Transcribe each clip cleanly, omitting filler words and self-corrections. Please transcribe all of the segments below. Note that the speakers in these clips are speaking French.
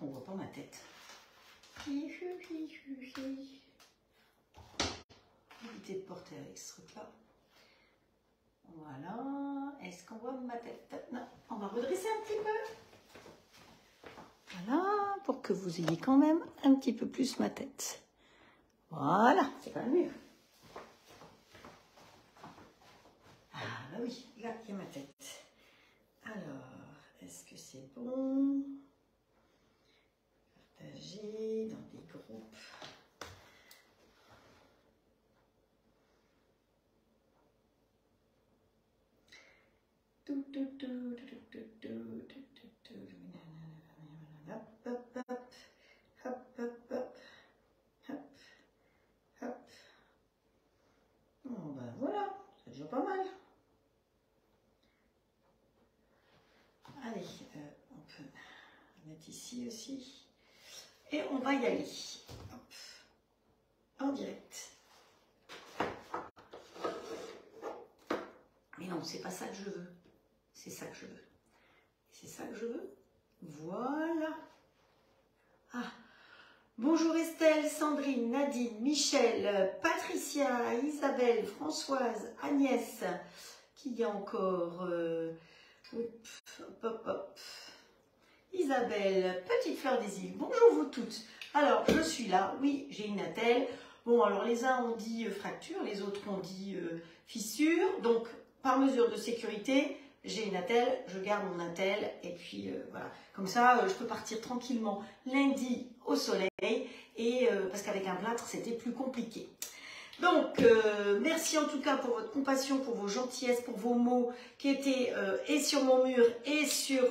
qu'on voit pas ma tête. Évitez de porter avec ce truc-là. Voilà. Est-ce qu'on voit ma tête? Non. On va redresser un petit peu. Voilà. Pour que vous ayez quand même un petit peu plus ma tête. Voilà. C'est pas mieux. Ah bah oui. Là, il y a ma tête. Alors, est-ce que c'est bon? Partager dans des groupes. Hop, hop, hop, hop, hop, hop, hop, hop. Bon, ben voilà, c'est déjà pas mal. Allez, on peut mettre ici aussi. Et on va y aller. Hop, en direct. Mais non, c'est pas ça que je veux. C'est ça que je veux. C'est ça que je veux. Voilà. Ah. Bonjour Estelle, Sandrine, Nadine, Michel, Patricia, Isabelle, Françoise, Agnès. Qui y a encore hop, hop, hop. Isabelle, Petite Fleur des Îles. Bonjour vous toutes. Alors, je suis là. Oui, j'ai une attelle. Bon, alors les uns ont dit fracture, les autres ont dit fissure. Donc, par mesure de sécurité, j'ai une attelle, je garde mon attelle et puis voilà. Comme ça, je peux partir tranquillement lundi au soleil et parce qu'avec un plâtre, c'était plus compliqué. Donc, merci en tout cas pour votre compassion, pour vos gentillesses, pour vos mots qui étaient et sur mon mur et sur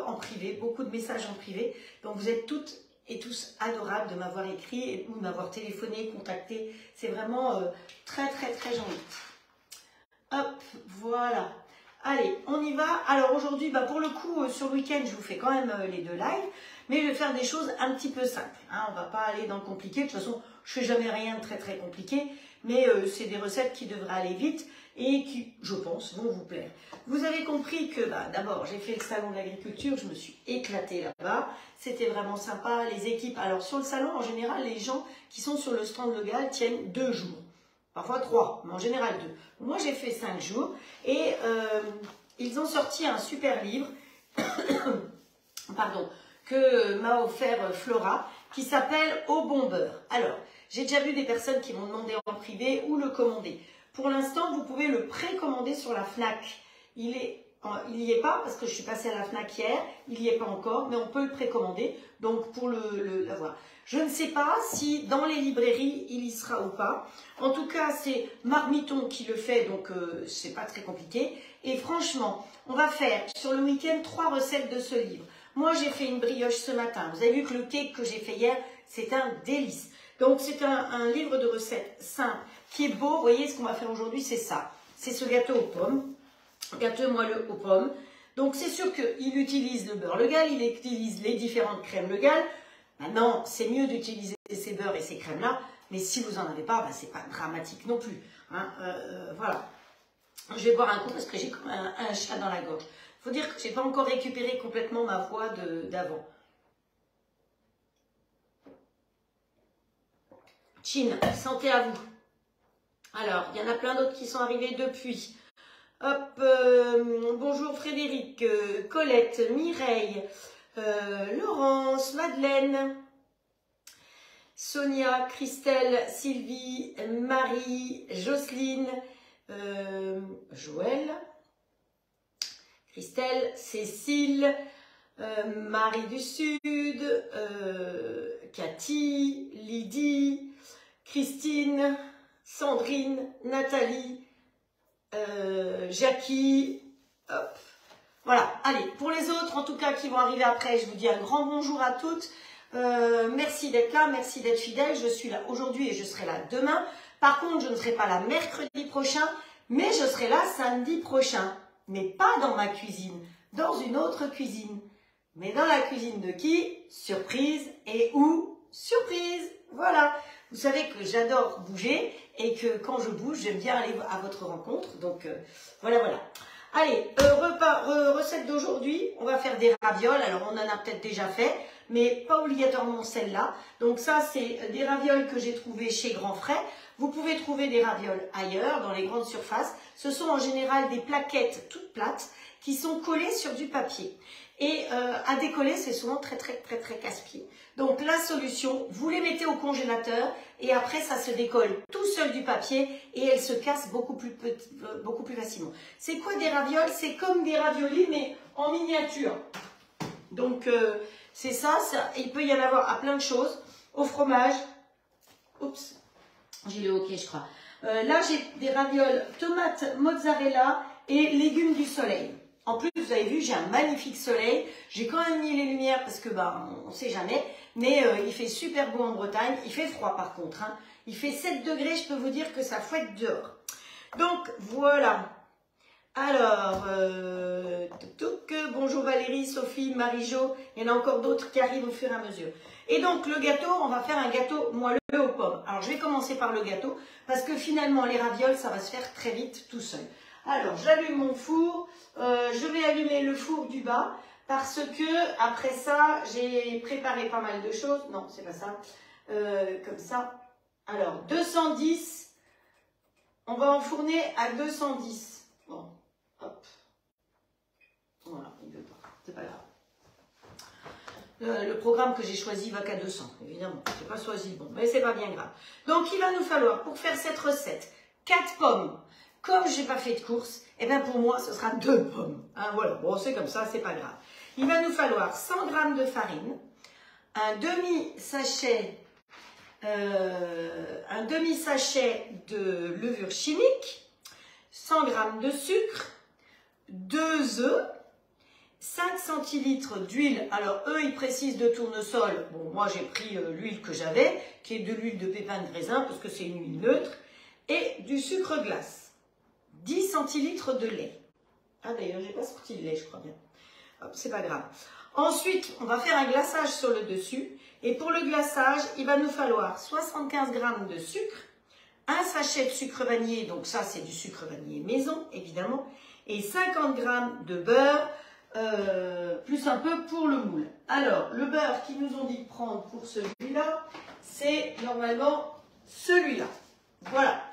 en privé, beaucoup de messages en privé. Donc, vous êtes toutes et tous adorables de m'avoir écrit et de m'avoir téléphoné, contacté. C'est vraiment très, très, très gentil. Hop, voilà. Allez, on y va. Alors aujourd'hui, bah pour le coup, sur le week-end, je vous fais quand même les 2 lives, mais je vais faire des choses un petit peu simples. Hein, on ne va pas aller dans le compliqué. De toute façon, je ne fais jamais rien de très très compliqué, mais c'est des recettes qui devraient aller vite et qui, je pense, vont vous plaire. Vous avez compris que, bah, d'abord, j'ai fait le salon de l'agriculture, je me suis éclatée là-bas. C'était vraiment sympa. Les équipes, alors sur le salon, en général, les gens qui sont sur le stand local tiennent 2 jours. Parfois 3, mais en général 2. Moi, j'ai fait 5 jours et ils ont sorti un super livre pardon, que m'a offert Flora qui s'appelle « Au bon beurre ». Alors, j'ai déjà vu des personnes qui m'ont demandé en privé où le commander. Pour l'instant, vous pouvez le précommander sur la FNAC. Il n'y est pas parce que je suis passée à la FNAC hier, il n'y est pas encore, mais on peut le précommander, donc pour l'avoir. Je ne sais pas si dans les librairies, il y sera ou pas. En tout cas, c'est Marmiton qui le fait, donc c'est pas très compliqué. Et franchement, on va faire sur le week-end 3 recettes de ce livre. Moi, j'ai fait une brioche ce matin. Vous avez vu que le cake que j'ai fait hier, c'est un délice. Donc, c'est un livre de recettes simple qui est beau. Vous voyez, ce qu'on va faire aujourd'hui, c'est ça. C'est ce gâteau aux pommes. Gâteau moelleux aux pommes. Donc, c'est sûr qu'il utilise le beurre Le Gall, il utilise les différentes crèmes Le Gall. Maintenant, c'est mieux d'utiliser ces beurres et ces crèmes-là, mais si vous n'en avez pas, bah, c'est pas dramatique non plus. Hein. Voilà. Je vais boire un coup parce que j'ai comme un chat dans la gorge. Il faut dire que je n'ai pas encore récupéré complètement ma voix d'avant. Chin, santé à vous. Alors, il y en a plein d'autres qui sont arrivés depuis. Hop, bonjour Frédéric, Colette, Mireille, Laurence, Madeleine, Sonia, Christelle, Sylvie, Marie, Jocelyne, Joël, Christelle, Cécile, Marie du Sud, Cathy, Lydie, Christine, Sandrine, Nathalie, Jackie, hop. Voilà, allez, pour les autres, en tout cas, qui vont arriver après, je vous dis un grand bonjour à toutes. Merci d'être là, merci d'être fidèles. Je suis là aujourd'hui et je serai là demain. Par contre, je ne serai pas là mercredi prochain, mais je serai là samedi prochain. Mais pas dans ma cuisine, dans une autre cuisine. Mais dans la cuisine de qui? Surprise. Et où? Surprise. Voilà. Vous savez que j'adore bouger et que quand je bouge, j'aime bien aller à votre rencontre. Donc, voilà, voilà. Allez, recette d'aujourd'hui, on va faire des ravioles. Alors, on en a peut-être déjà fait, mais pas obligatoirement celle-là. Donc ça, c'est des ravioles que j'ai trouvées chez Grand Frais. Vous pouvez trouver des ravioles ailleurs, dans les grandes surfaces. Ce sont en général des plaquettes toutes plates qui sont collées sur du papier. Et à décoller, c'est souvent très casse-pied. Donc la solution, vous les mettez au congélateur et après ça se décolle tout seul du papier et elles se cassent beaucoup plus facilement. C'est quoi des ravioles? C'est comme des raviolis mais en miniature. Donc c'est ça, il peut y en avoir à plein de choses. Au fromage, oups, j'ai le hockey je crois. Là j'ai des ravioles tomates, mozzarella et légumes du soleil. En plus, vous avez vu, j'ai un magnifique soleil. J'ai quand même mis les lumières parce que, on ne sait jamais. Mais il fait super beau en Bretagne. Il fait froid par contre. Hein. Il fait 7 degrés, je peux vous dire que ça fouette dehors. Donc, voilà. Alors, bonjour Valérie, Sophie, Marie-Jo. Il y en a encore d'autres qui arrivent au fur et à mesure. Et donc, le gâteau, on va faire un gâteau moelleux aux pommes. Alors, je vais commencer par le gâteau parce que finalement, les ravioles, ça va se faire très vite tout seul. Alors, j'allume mon four. Je vais allumer le four du bas parce que après ça, j'ai préparé pas mal de choses. Non, c'est pas ça. Comme ça. Alors, 210. On va enfourner à 210. Bon, hop. Voilà, il ne veut pas. C'est pas grave. Le programme que j'ai choisi va qu'à 200. Évidemment, je n'ai pas choisi le bon, mais c'est pas bien grave. Donc, il va nous falloir, pour faire cette recette, 4 pommes. Comme je n'ai pas fait de course, eh bien pour moi, ce sera 2 pommes. Hein, voilà, bon, c'est comme ça, c'est pas grave. Il va nous falloir 100 g de farine, un demi-sachet de levure chimique, 100 g de sucre, 2 œufs, 5 centilitres d'huile. Alors, eux, ils précisent de tournesol. Bon, moi, j'ai pris l'huile que j'avais, qui est de l'huile de pépins de raisin, parce que c'est une huile neutre, et du sucre glace. 10 centilitres de lait. Ah d'ailleurs, j'ai pas sorti le lait, je crois bien. C'est pas grave. Ensuite, on va faire un glaçage sur le dessus. Et pour le glaçage, il va nous falloir 75 g de sucre, un sachet de sucre vanillé, donc ça c'est du sucre vanillé maison, évidemment, et 50 g de beurre, plus un peu pour le moule. Alors, le beurre qu'ils nous ont dit de prendre pour celui-là, c'est normalement celui-là. Voilà.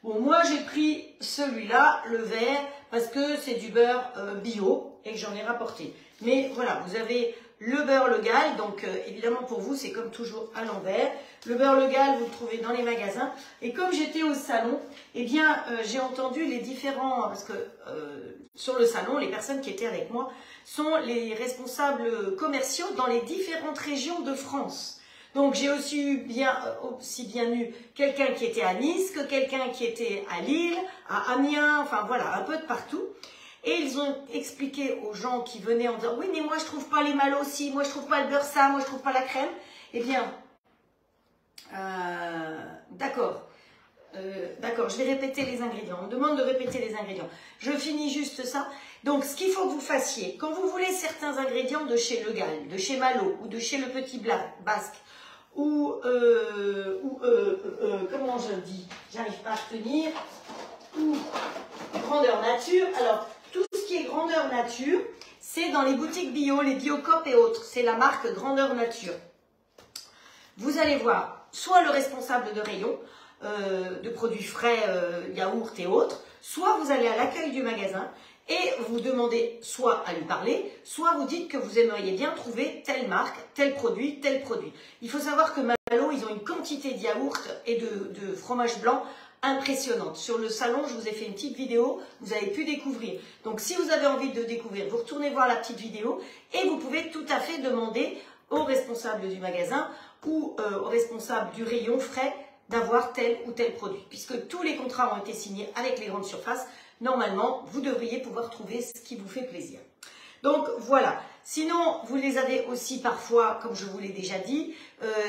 Bon, moi, j'ai pris celui-là, le vert, parce que c'est du beurre bio et que j'en ai rapporté. Mais voilà, vous avez le beurre Le Gall, donc évidemment pour vous, c'est comme toujours à l'envers. Le beurre Le Gall, vous le trouvez dans les magasins. Et comme j'étais au salon, eh bien, j'ai entendu les différents, parce que sur le salon, les personnes qui étaient avec moi sont les responsables commerciaux dans les différentes régions de France. Donc j'ai aussi bien eu quelqu'un qui était à Nice, que quelqu'un qui était à Lille, à Amiens, enfin voilà, un peu de partout. Et ils ont expliqué aux gens qui venaient en disant « Oui, mais moi je trouve pas les malles aussi, moi je trouve pas le beurre ça, moi je trouve pas la crème. » Eh bien, d'accord, je vais répéter les ingrédients. On me demande de répéter les ingrédients. Je finis juste ça. Donc, ce qu'il faut que vous fassiez, quand vous voulez certains ingrédients de chez Le Gall, de chez Malo ou de chez Le Petit Basque, ou comment je dis, j'arrive pas à retenir, ou grandeur nature. Alors, tout ce qui est grandeur nature, c'est dans les boutiques bio, les Biocoop et autres. C'est la marque Grandeur Nature. Vous allez voir soit le responsable de rayon, de produits frais, yaourt et autres, soit vous allez à l'accueil du magasin et vous demandez soit à lui parler, soit vous dites que vous aimeriez bien trouver telle marque, tel produit, tel produit. Il faut savoir que Malo, ils ont une quantité de yaourt et de fromage blanc impressionnante. Sur le salon, je vous ai fait une petite vidéo, vous avez pu découvrir. Donc si vous avez envie de découvrir, vous retournez voir la petite vidéo et vous pouvez tout à fait demander au responsable du magasin ou au responsable du rayon frais d'avoir tel ou tel produit. Puisque tous les contrats ont été signés avec les grandes surfaces, normalement, vous devriez pouvoir trouver ce qui vous fait plaisir. Donc voilà. Sinon, vous les avez aussi parfois, comme je vous l'ai déjà dit,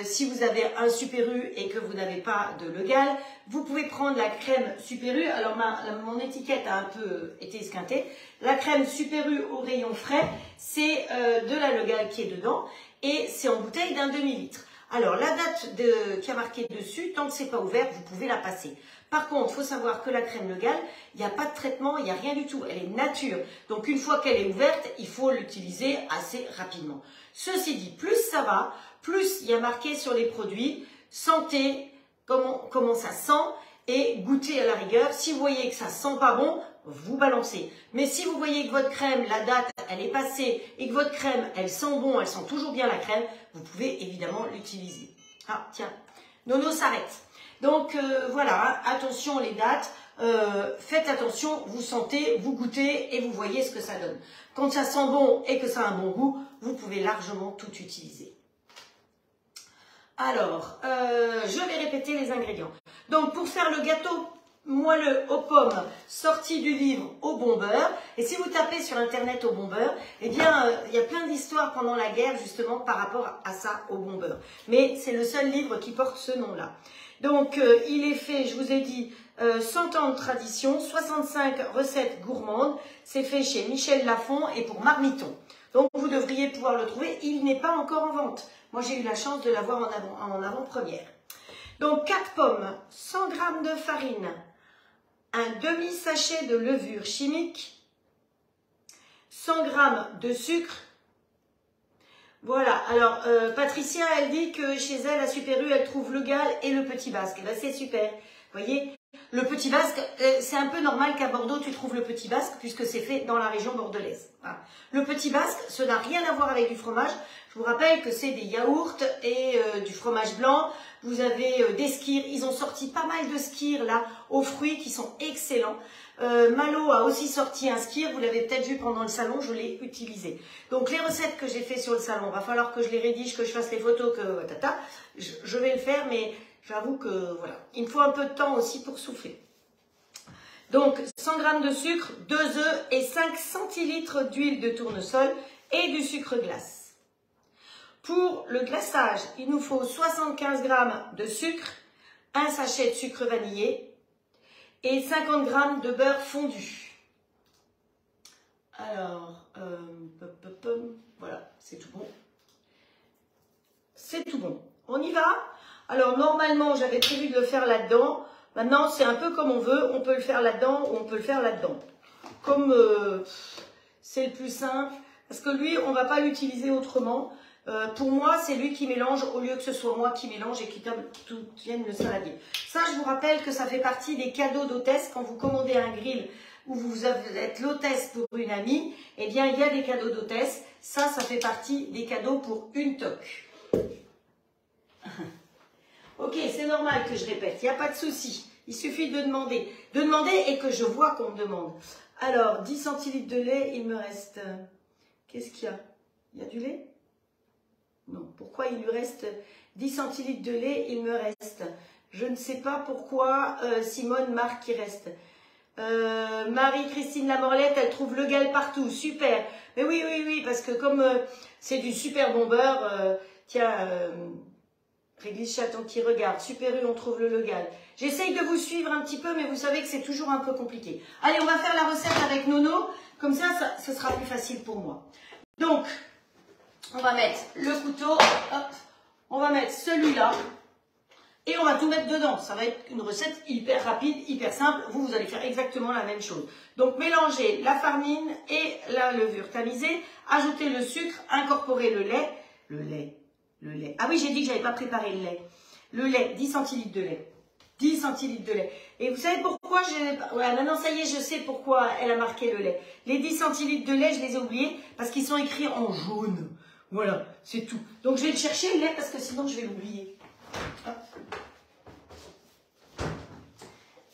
si vous avez un Super U et que vous n'avez pas de Le Gall, vous pouvez prendre la crème Super U. Alors mon étiquette a un peu été esquintée. La crème Super U au rayon frais, c'est de la Le Gall qui est dedans et c'est en bouteille d'1 demi-litre. Alors, la date qui a marqué dessus, tant que c'est pas ouvert, vous pouvez la passer. Par contre, il faut savoir que la crème Le Gall, il n'y a pas de traitement, il n'y a rien du tout. Elle est nature. Donc, une fois qu'elle est ouverte, il faut l'utiliser assez rapidement. Ceci dit, plus ça va, plus il y a marqué sur les produits, santé, comment ça sent, et goûter à la rigueur. Si vous voyez que ça sent pas bon, vous balancez. Mais si vous voyez que votre crème, la date, elle est passée, et que votre crème, elle sent bon, elle sent toujours bien la crème, vous pouvez évidemment l'utiliser. Ah, tiens, Nono s'arrête. Donc, voilà, hein, attention les dates, faites attention, vous sentez, vous goûtez, et vous voyez ce que ça donne. Quand ça sent bon et que ça a un bon goût, vous pouvez largement tout utiliser. Alors, je vais répéter les ingrédients. Donc, pour faire le gâteau moelleux aux pommes sorti du livre Au bon beurre, et si vous tapez sur internet Au bon beurre, eh bien, il y a plein d'histoires pendant la guerre, justement, par rapport à ça, Au bon beurre. Mais c'est le seul livre qui porte ce nom-là. Donc, il est fait, je vous ai dit, 100 ans de tradition, 65 recettes gourmandes. C'est fait chez Michel Lafon et pour Marmiton. Donc, vous devriez pouvoir le trouver. Il n'est pas encore en vente. Moi, j'ai eu la chance de l'avoir en avant-première. Donc, 4 pommes, 100 g de farine, un demi-sachet de levure chimique, 100 g de sucre. Voilà. Alors, Patricia, elle dit que chez elle, à Super U, elle trouve Le Gall et le Petit Basque. Eh ben, c'est super. Vous voyez, le Petit Basque, c'est un peu normal qu'à Bordeaux, tu trouves le Petit Basque, puisque c'est fait dans la région bordelaise. Voilà. Le Petit Basque, ça n'a rien à voir avec du fromage. Je vous rappelle que c'est des yaourts et du fromage blanc. Vous avez des skyrs. Ils ont sorti pas mal de skyrs là, aux fruits, qui sont excellents. Malo a aussi sorti un skyr. Vous l'avez peut-être vu pendant le salon, je l'ai utilisé. Donc les recettes que j'ai fait sur le salon, va falloir que je les rédige, que je fasse les photos, que tata. Je vais le faire, mais j'avoue que voilà, il me faut un peu de temps aussi pour souffler. Donc 100 g de sucre, 2 œufs et 5 centilitres d'huile de tournesol et du sucre glace. Pour le glaçage, il nous faut 75 g de sucre, un sachet de sucre vanillé et 50 g de beurre fondu. Alors, voilà, c'est tout bon. C'est tout bon. On y va? Alors, normalement, j'avais prévu de le faire là-dedans. Maintenant, c'est un peu comme on veut. On peut le faire là-dedans ou on peut le faire là-dedans. Comme c'est le plus simple. Parce que lui, on ne va pas l'utiliser autrement. Pour moi, c'est lui qui mélange au lieu que ce soit moi qui mélange et qui tienne le saladier. Ça, je vous rappelle que ça fait partie des cadeaux d'hôtesse. Quand vous commandez un grill où vous êtes l'hôtesse pour une amie, eh bien, il y a des cadeaux d'hôtesse. Ça fait partie des cadeaux pour une toque. Ok, c'est normal que je répète, il n'y a pas de souci. Il suffit de demander. De demander et que je vois qu'on me demande. Alors, 10 centilitres de lait, il me reste... Qu'est-ce qu'il y a? Il y a du lait? Non. Pourquoi il lui reste 10 centilitres de lait? Il me reste. Je ne sais pas pourquoi Simone marque qu'il reste. Marie-Christine Lamorlette, elle trouve Le Gall partout. Super. Mais oui, parce que comme c'est du super bon beurre, tiens... Réglisse Chaton qui regarde, Super U, on trouve le Gall. J'essaye de vous suivre un petit peu, mais vous savez que c'est toujours un peu compliqué. Allez, on va faire la recette avec Nono, comme ça, ce sera plus facile pour moi. Donc, on va mettre le couteau, hop, on va mettre celui-là, et on va tout mettre dedans. Ça va être une recette hyper rapide, hyper simple. Vous allez faire exactement la même chose. Donc, mélangez la farine et la levure tamisée, ajoutez le sucre, incorporez le lait. Le lait. Ah oui, j'ai dit que je n'avais pas préparé le lait. Le lait, 10 centilitres de lait. 10 centilitres de lait. Et vous savez pourquoi ouais, maintenant, ça y est, je sais pourquoi elle a marqué le lait. Les 10 centilitres de lait, je les ai oubliés parce qu'ils sont écrits en jaune. Voilà, c'est tout. Donc, je vais le chercher, le lait, parce que sinon, je vais l'oublier.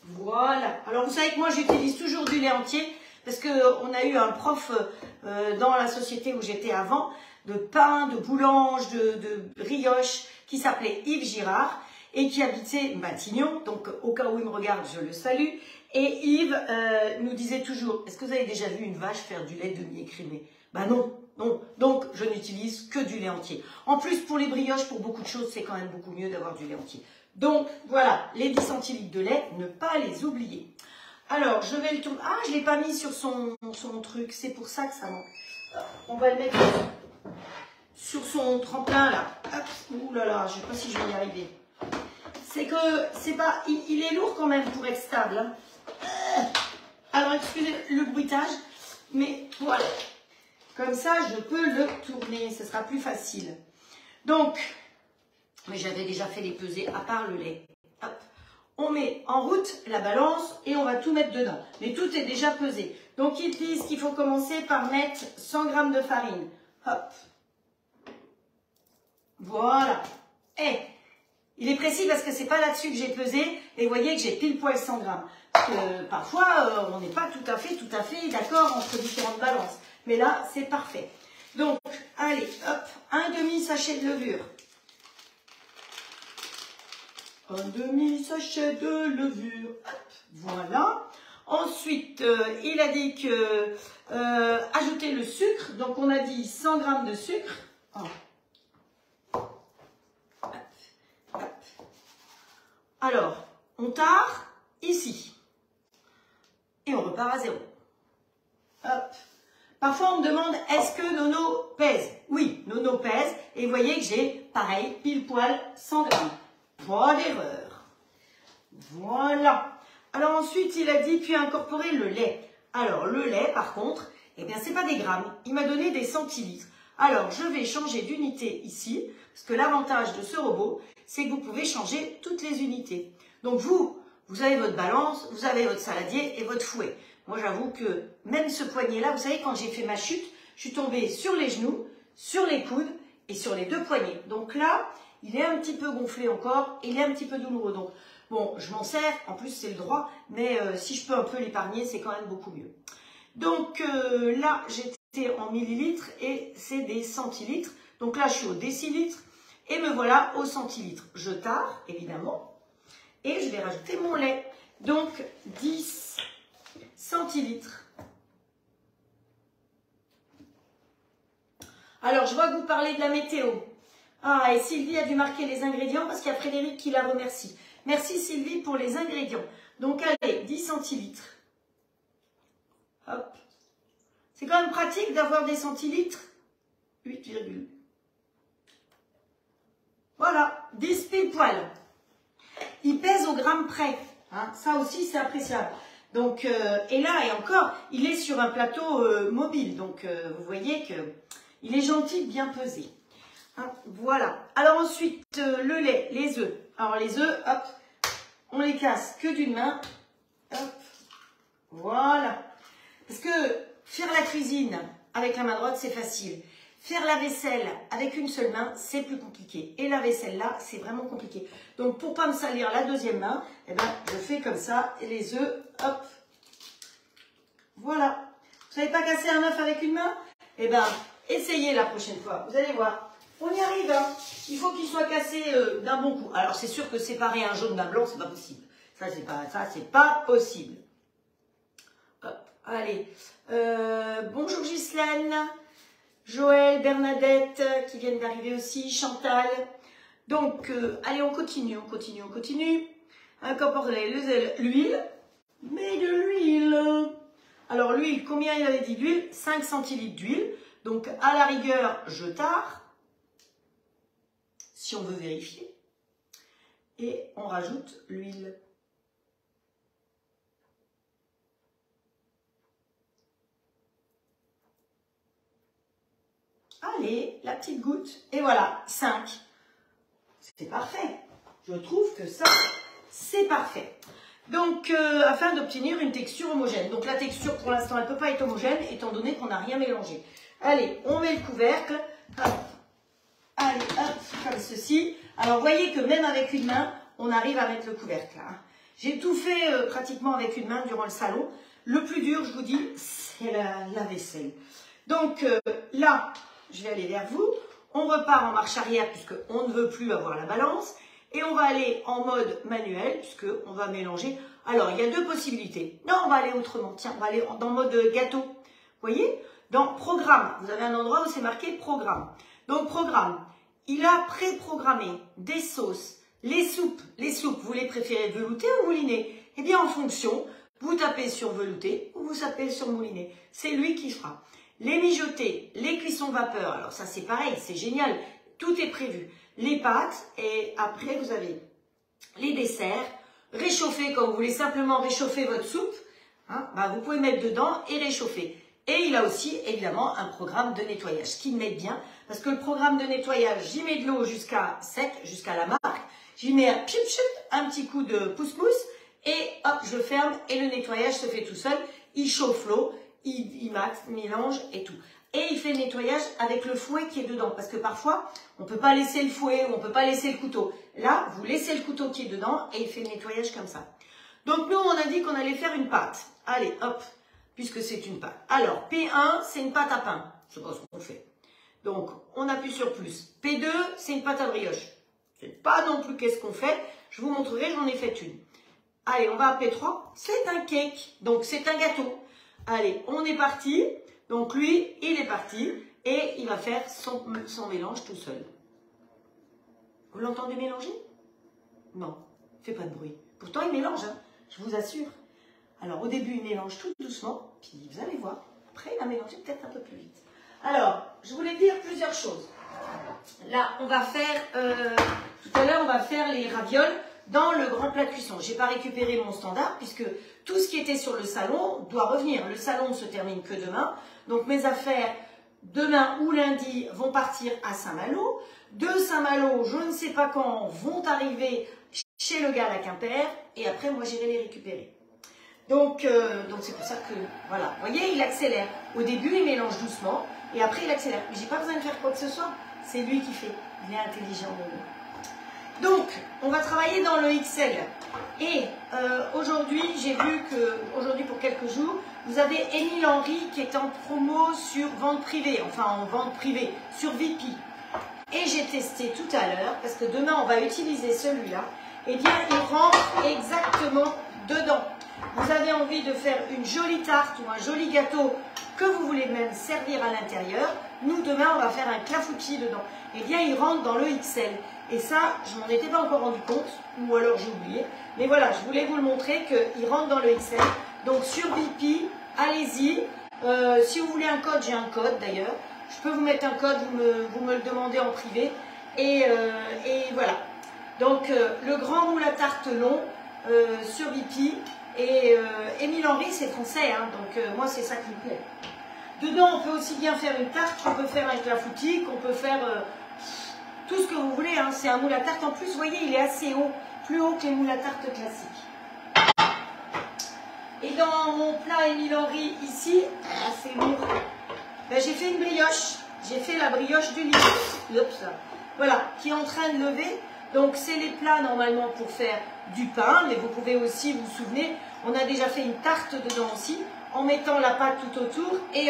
Voilà. Alors, vous savez que moi, j'utilise toujours du lait entier parce qu'on a eu un prof dans la société où j'étais avant, de pain, de boulange, de brioche, qui s'appelait Yves Girard et qui habitait Matignon. Donc, au cas où il me regarde, je le salue. Et Yves nous disait toujours, est-ce que vous avez déjà vu une vache faire du lait demi-écrémé? Ben non. Donc, je n'utilise que du lait entier. En plus, pour les brioches, pour beaucoup de choses, c'est quand même beaucoup mieux d'avoir du lait entier. Donc, voilà, les 10 centilitres de lait, ne pas les oublier. Alors, je vais le tourner. Ah, je ne l'ai pas mis sur son truc, c'est pour ça que ça manque. On va le mettre sur son tremplin là. Hop, ouh là là, je ne sais pas si je vais y arriver. C'est que c'est pas, il est lourd quand même pour être stable. Hein. Alors excusez le bruitage, mais voilà. Comme ça, je peux le tourner, ce sera plus facile. Donc, mais j'avais déjà fait les pesées à part le lait. Hop. On met en route la balance et on va tout mettre dedans. Mais tout est déjà pesé. Donc, ils disent qu'il faut commencer par mettre 100 g de farine. Hop. Voilà. Et il est précis parce que c'est pas là-dessus que j'ai pesé. Et vous voyez que j'ai pile poil 100 g. Parce que parfois, on n'est pas tout à fait d'accord entre différentes balances. Mais là, c'est parfait. Donc, allez, hop, un demi-sachet de levure. Un demi-sachet de levure. Hop, voilà. Ensuite, il a dit que ajouter le sucre. Donc, on a dit 100 g de sucre. Oh. Hop, hop. Alors, on tare ici. Et on repart à 0. Hop. Parfois, on me demande, est-ce que Nono pèse? Oui, Nono pèse. Et vous voyez que j'ai, pareil, pile poil 100 g. Pas d'erreur. Voilà. Alors ensuite, il a dit, puis incorporer le lait. Alors, le lait, par contre, eh bien, c'est pas des grammes. Il m'a donné des centilitres. Alors, je vais changer d'unité ici, parce que l'avantage de ce robot, c'est que vous pouvez changer toutes les unités. Donc, vous avez votre balance, vous avez votre saladier et votre fouet. Moi, j'avoue que même ce poignet-là, vous savez, quand j'ai fait ma chute, je suis tombée sur les genoux, sur les coudes et sur les deux poignets. Donc là, il est un petit peu gonflé encore, il est un petit peu douloureux. Donc, bon, je m'en sers, en plus c'est le droit, mais si je peux un peu l'épargner, c'est quand même beaucoup mieux. Donc là, j'étais en millilitres et c'est des centilitres. Donc là, je suis au décilitre et me voilà au centilitre. Je tare, évidemment, et je vais rajouter mon lait. Donc, 10 centilitres. Alors, je vois que vous parlez de la météo. Ah, et Sylvie a dû marquer les ingrédients parce qu'il y a Frédéric qui la remercie. Merci Sylvie pour les ingrédients. Donc, allez, 10 centilitres. Hop. C'est quand même pratique d'avoir des centilitres. 8, voilà, 10 pile poil. Il pèse au gramme près. Hein, ça aussi, c'est appréciable. Donc, et là, et encore, il est sur un plateau mobile. Donc, vous voyez qu'il est gentil, bien pesé. Hein, voilà. Alors ensuite, le lait, les œufs. Alors, les œufs, hop, on les casse que d'une main. Hop, voilà. Parce que faire la cuisine avec la main droite, c'est facile. Faire la vaisselle avec une seule main, c'est plus compliqué. Et la vaisselle là, c'est vraiment compliqué. Donc, pour ne pas me salir la deuxième main, eh ben, je fais comme ça. Et les œufs, hop. Voilà. Vous savez pas casser un œuf avec une main? Eh bien, essayez la prochaine fois. Vous allez voir. On y arrive. Hein. Il faut qu'il soit cassé d'un bon coup. Alors, c'est sûr que séparer un jaune d'un blanc, c'est pas possible. Ça, c'est pas possible. Hop. Allez. Bonjour Ghislaine. Joël, Bernadette qui viennent d'arriver aussi, Chantal. Donc, allez, on continue. Incorporer l'huile, mais de l'huile. Alors, l'huile, combien il avait dit d'huile? 5 centilitres d'huile. Donc, à la rigueur, je tare, si on veut vérifier. Et on rajoute l'huile. Allez, la petite goutte. Et voilà, 5. C'est parfait. Je trouve que ça, c'est parfait. Donc, afin d'obtenir une texture homogène. Donc, la texture, pour l'instant, elle ne peut pas être homogène, étant donné qu'on n'a rien mélangé. Allez, on met le couvercle. Hop. Allez, hop, comme ceci. Alors, vous voyez que même avec une main, on arrive à mettre le couvercle. Hein. J'ai tout fait pratiquement avec une main durant le salon. Le plus dur, je vous dis, c'est la vaisselle. Donc, là, je vais aller vers vous. On repart en marche arrière puisqu'on ne veut plus avoir la balance. Et on va aller en mode manuel puisqu'on va mélanger. Alors, il y a deux possibilités. Non, on va aller autrement. Tiens, on va aller dans mode gâteau. Vous voyez? Dans programme, vous avez un endroit où c'est marqué programme. Donc, programme, il a préprogrammé des sauces, les soupes. Les soupes, vous les préférez veloutées ou moulinées? Eh bien, en fonction, vous tapez sur velouté ou vous tapez sur mouliné. C'est lui qui fera. Les mijotés, les cuissons vapeur, alors ça c'est pareil, c'est génial, tout est prévu. Les pâtes et après vous avez les desserts, réchauffer quand vous voulez simplement réchauffer votre soupe, hein, bah vous pouvez mettre dedans et réchauffer. Et il a aussi évidemment un programme de nettoyage, ce qui m'aide bien, parce que le programme de nettoyage, j'y mets de l'eau jusqu'à sec, jusqu'à la marque, j'y mets un petit coup de pouce-pouce, et hop, je le ferme, et le nettoyage se fait tout seul, il chauffe l'eau, il mélange et tout. Et il fait le nettoyage avec le fouet qui est dedans, parce que parfois, on ne peut pas laisser le fouet, ou on ne peut pas laisser le couteau. Là, vous laissez le couteau qui est dedans, et il fait le nettoyage comme ça. Donc nous, on a dit qu'on allait faire une pâte. Allez, hop, puisque c'est une pâte. Alors, P1, c'est une pâte à pain. Je ne sais pas ce qu'on fait. Donc, on appuie sur plus. P2, c'est une pâte à brioche. Je ne sais pas non plus qu'est-ce qu'on fait. Je vous montrerai, j'en ai fait une. Allez, on va à P3. C'est un cake, donc c'est un gâteau. Allez, on est parti. Donc lui, il est parti et il va faire son mélange tout seul. Vous l'entendez mélanger? Non, il ne fait pas de bruit. Pourtant, il mélange, hein, je vous assure. Alors, au début, il mélange tout doucement, puis vous allez voir. Après, il va mélanger peut-être un peu plus vite. Alors, je voulais dire plusieurs choses. Là, on va faire, tout à l'heure, on va faire les ravioles dans le grand plat de cuisson. Je n'ai pas récupéré mon standard, puisque tout ce qui était sur le salon doit revenir. Le salon ne se termine que demain. Donc, mes affaires, demain ou lundi, vont partir à Saint-Malo. De Saint-Malo, je ne sais pas quand, vont arriver chez le gars à Quimper. Et après, moi, j'irai les récupérer. Donc c'est pour ça que, voilà. Vous voyez, il accélère. Au début, il mélange doucement. Et après, il accélère. Mais je n'ai pas besoin de faire quoi que ce soit. C'est lui qui fait. Il est intelligent. Donc, on va travailler dans le XL. Et aujourd'hui, j'ai vu que, aujourd'hui pour quelques jours, vous avez Émile Henry qui est en promo sur vente privée, enfin en vente privée, sur VP. Et j'ai testé tout à l'heure, parce que demain on va utiliser celui-là, et bien il rentre exactement dedans. Vous avez envie de faire une jolie tarte ou un joli gâteau que vous voulez même servir à l'intérieur. Nous, demain, on va faire un clafoutis dedans. Eh bien, il rentre dans le XL. Et ça, je ne m'en étais pas encore rendu compte, ou alors j'ai oublié. Mais voilà, je voulais vous le montrer qu'il rentre dans le XL. Donc, sur BP, allez-y. Si vous voulez un code, j'ai un code d'ailleurs. Je peux vous mettre un code, vous me le demandez en privé. Et voilà. Donc, le grand moule à tarte long sur BP. Et Émile Henry, c'est français, hein, donc moi, c'est ça qui me plaît. Dedans, on peut aussi bien faire une tarte, on peut faire un clafoutis, on peut faire tout ce que vous voulez. Hein. C'est un moule à tarte. En plus, vous voyez, il est assez haut, plus haut que les moules à tarte classiques. Et dans mon plat Émile Henry, ici, c'est lourd. Ben, j'ai fait une brioche. J'ai fait la brioche du lit. Voilà, qui est en train de lever. Donc, c'est les plats normalement pour faire du pain, mais vous pouvez aussi, vous souvenez, on a déjà fait une tarte dedans aussi, en mettant la pâte tout autour et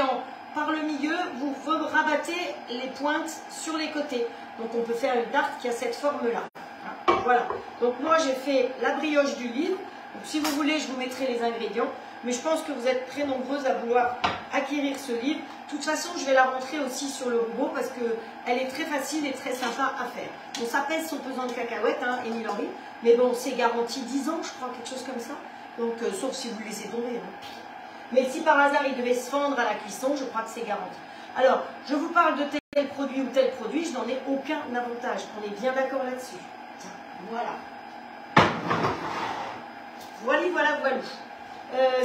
par le milieu, vous rabattez les pointes sur les côtés. Donc, on peut faire une tarte qui a cette forme-là. Voilà. Donc, moi, j'ai fait la brioche du livre. Donc, si vous voulez, je vous mettrai les ingrédients. Mais je pense que vous êtes très nombreuses à vouloir acquérir ce livre. De toute façon, je vais la rentrer aussi sur le robot parce qu'elle est très facile et très sympa à faire. Bon, ça pèse son pesant de cacahuètes, hein, Émile Henry. Mais bon, c'est garanti 10 ans, je crois, quelque chose comme ça. Donc, sauf si vous le laissez tomber. Hein. Mais si par hasard, il devait se fendre à la cuisson, je crois que c'est garanti. Alors, je vous parle de tel produit ou tel produit, je n'en ai aucun avantage. On est bien d'accord là-dessus. Voilà. Voilà.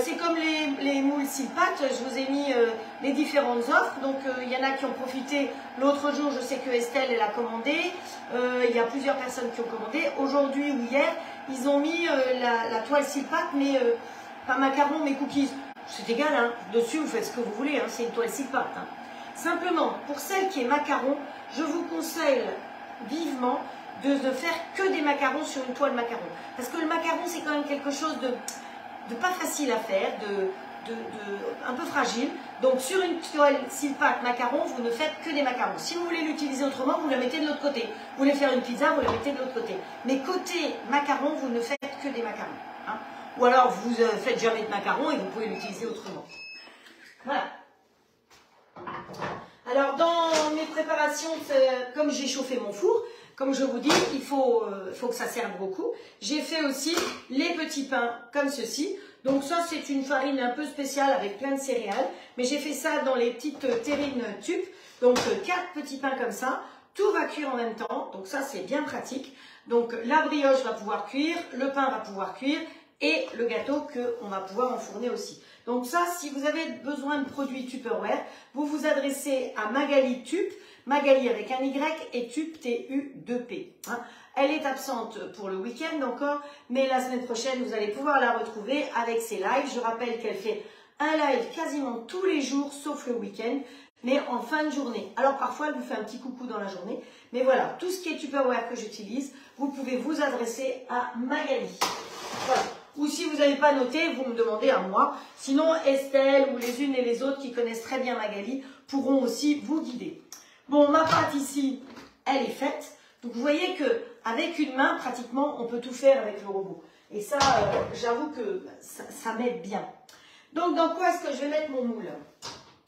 C'est comme les moules Silpat, je vous ai mis les différentes offres, donc il y en a qui ont profité. L'autre jour, je sais que Estelle, elle a commandé, il y a plusieurs personnes qui ont commandé. Aujourd'hui ou hier, ils ont mis la toile Silpat, mais pas macaron, mais cookies. C'est égal, hein. Dessus, vous faites ce que vous voulez, hein. C'est une toile Silpat. Hein. Simplement, pour celle qui est macaron, je vous conseille vivement de faire que des macarons sur une toile macaron. Parce que le macaron, c'est quand même quelque chose de pas facile à faire, un peu fragile. Donc sur une toile Silpat macaron, vous ne faites que des macarons. Si vous voulez l'utiliser autrement, vous la mettez de l'autre côté. Vous voulez faire une pizza, vous la mettez de l'autre côté. Mais côté macaron, vous ne faites que des macarons. Hein. Ou alors vous ne faites jamais de macarons et vous pouvez l'utiliser autrement. Voilà. Alors dans mes préparations, comme j'ai chauffé mon four, comme je vous dis, il faut que ça serve beaucoup. J'ai fait aussi les petits pains comme ceci. Donc ça, c'est une farine un peu spéciale avec plein de céréales. Mais j'ai fait ça dans les petites terrines tubes. Donc 4 petits pains comme ça. Tout va cuire en même temps. Donc ça, c'est bien pratique. Donc la brioche va pouvoir cuire, le pain va pouvoir cuire et le gâteau qu'on va pouvoir enfourner aussi. Donc ça, si vous avez besoin de produits Tupperware, vous vous adressez à Magali Tup, Magali avec un Y et Tup, T-U-2-P. Hein. Elle est absente pour le week-end encore, mais la semaine prochaine, vous allez pouvoir la retrouver avec ses lives. Je rappelle qu'elle fait un live quasiment tous les jours, sauf le week-end, mais en fin de journée. Alors parfois, elle vous fait un petit coucou dans la journée. Mais voilà, tout ce qui est Tupperware que j'utilise, vous pouvez vous adresser à Magali. Voilà. Ou si vous n'avez pas noté, vous me demandez à moi. Sinon, Estelle ou les unes et les autres qui connaissent très bien Magali pourront aussi vous guider. Bon, ma pâte ici, elle est faite. Donc, vous voyez qu'avec une main, pratiquement, on peut tout faire avec le robot. Et ça, j'avoue que ça m'aide bien. Donc, dans quoi est-ce que je vais mettre mon moule?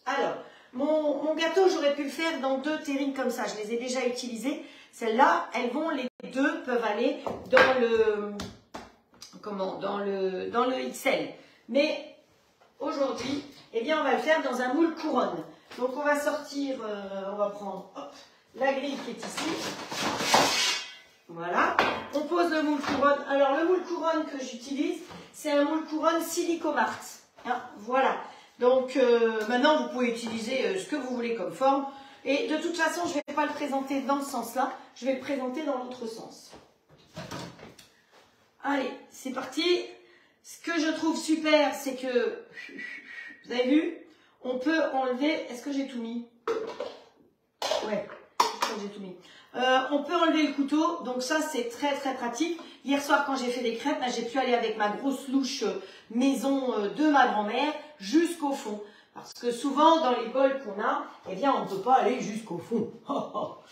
Alors, mon gâteau, j'aurais pu le faire dans 2 terrines comme ça. Je les ai déjà utilisées. Celles-là, les 2 peuvent aller dans le XL. Mais aujourd'hui, eh bien, on va le faire dans un moule couronne. Donc, on va sortir, on va prendre la grille qui est ici. Voilà. On pose le moule couronne. Alors, le moule couronne que j'utilise, c'est un moule couronne Silicomart. Hein, voilà. Donc, maintenant, vous pouvez utiliser ce que vous voulez comme forme. Et de toute façon, je ne vais pas le présenter dans ce sens-là. Je vais le présenter dans l'autre sens. Allez, c'est parti. Ce que je trouve super, c'est que, vous avez vu, on peut enlever, est-ce que j'ai tout mis? Ouais, je crois que j'ai tout mis. On peut enlever le couteau, donc ça c'est très très pratique. Hier soir quand j'ai fait des crêpes, j'ai pu aller avec ma grosse louche maison de ma grand-mère jusqu'au fond. Parce que souvent dans les bols qu'on a, eh bien on ne peut pas aller jusqu'au fond. Hop.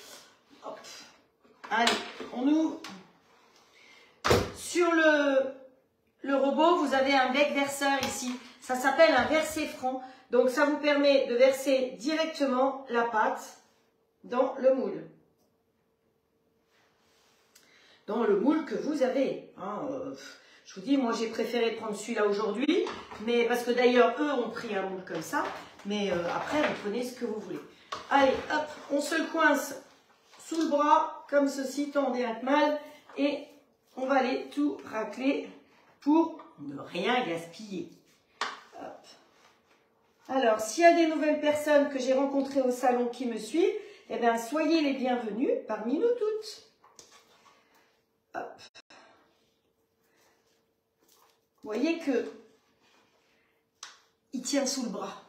Allez, on ouvre. Sur le robot, vous avez un bec verseur ici. Ça s'appelle un verset franc. Donc, ça vous permet de verser directement la pâte dans le moule. Dans le moule que vous avez. Hein, je vous dis, moi, j'ai préféré prendre celui-là aujourd'hui. Mais parce que d'ailleurs, eux ont pris un moule comme ça. Mais après, vous prenez ce que vous voulez. Allez, hop, on se le coince sous le bras, comme ceci, tant bien que mal. Et on va aller tout racler pour ne rien gaspiller. Hop. Alors, s'il y a des nouvelles personnes que j'ai rencontrées au salon qui me suivent, eh bien, soyez les bienvenus parmi nous toutes. Hop. Vous voyez que il tient sous le bras.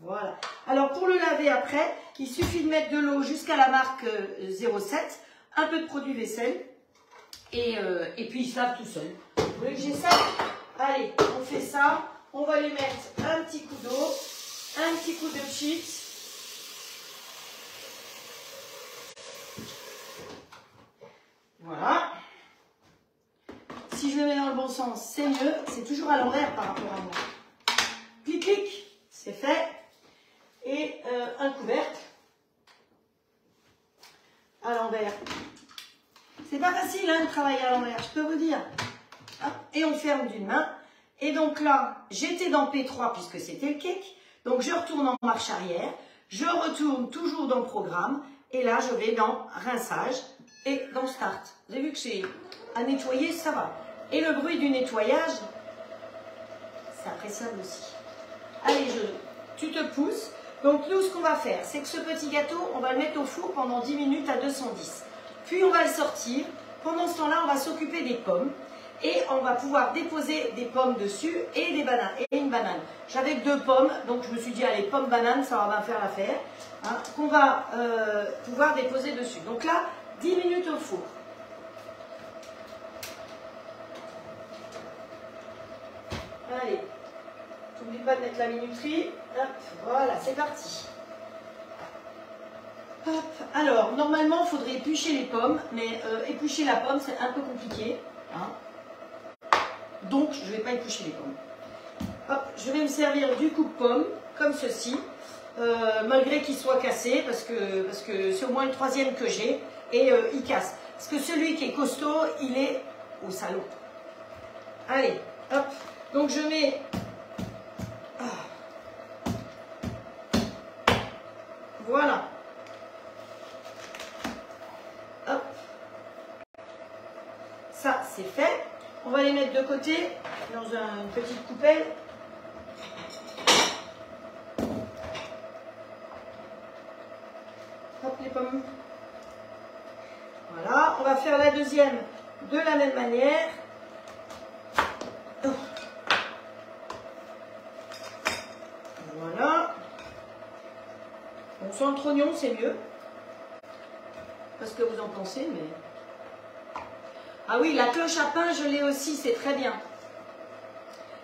Voilà. Alors, pour le laver après, il suffit de mettre de l'eau jusqu'à la marque 07, un peu de produit vaisselle, et puis il se lave tout seul. Vous voulez que j'essaie? Allez, on fait ça. On va lui mettre un petit coup d'eau, un petit coup de chips. Voilà. Si je le mets dans le bon sens, c'est mieux. C'est toujours à l'envers par rapport à moi. Clic, clic, c'est fait. Et un couvercle à l'envers. C'est pas facile hein, de travailler à l'envers, je peux vous dire. Et on ferme d'une main. Et donc là, j'étais dans P3 puisque c'était le cake. Donc je retourne en marche arrière. Je retourne toujours dans Programme. Et là, je vais dans Rinçage et dans Start. Vous avez vu que c'est à nettoyer, ça va. Et le bruit du nettoyage, c'est appréciable aussi. Allez, tu te pousses. Donc nous, ce qu'on va faire, c'est que ce petit gâteau, on va le mettre au four pendant 10 minutes à 210. Puis on va le sortir. Pendant ce temps-là, on va s'occuper des pommes. Et on va pouvoir déposer des pommes dessus et des bananes et une banane. J'avais que 2 pommes, donc je me suis dit, allez, pommes, bananes, ça va faire l'affaire. Hein, qu'on va pouvoir déposer dessus. Donc là, 10 minutes au four. Allez, n'oublie pas de mettre la minuterie. Hop, voilà, c'est parti. Hop. Alors, normalement, il faudrait éplucher les pommes, mais éplucher la pomme, c'est un peu compliqué. Hein. Donc, je ne vais pas éplucher les pommes. Hop, je vais me servir du coupe-pomme, comme ceci, malgré qu'il soit cassé, parce que c'est au moins le 3e que j'ai. et il casse. Parce que celui qui est costaud, il est au salaud. Allez, hop. Donc je mets... Voilà. Hop. Ça, c'est fait. On va les mettre de côté dans une petite coupelle. Hop, les pommes. Voilà. On va faire la deuxième de la même manière. Voilà. Bon, sans le trognon, c'est mieux. Parce que vous en pensez, mais... Ah oui, la cloche à pain, je l'ai aussi, c'est très bien.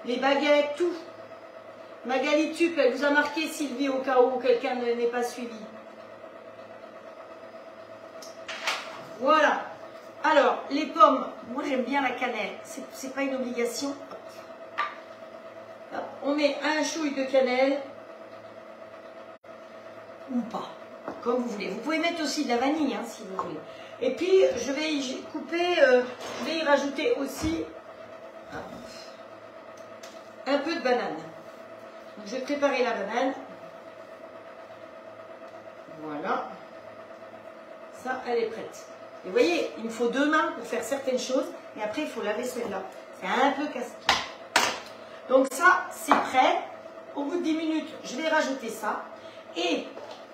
Les baguettes, tout. Magali Tup, elle vous a marqué, Sylvie, au cas où quelqu'un n'est pas suivi. Voilà. Alors, les pommes, moi j'aime bien la cannelle. C'est pas une obligation. Hop. On met un chouille de cannelle. Ou pas, comme vous voulez. Vous pouvez mettre aussi de la vanille, hein, si vous voulez. Et puis, je vais y couper, je vais y rajouter aussi un peu de banane. Donc, je vais préparer la banane. Voilà. Ça, elle est prête. Et vous voyez, il me faut 2 mains pour faire certaines choses. Et après, il faut laver celle-là. C'est un peu casse-pied. Donc ça, c'est prêt. Au bout de 10 minutes, je vais rajouter ça. Et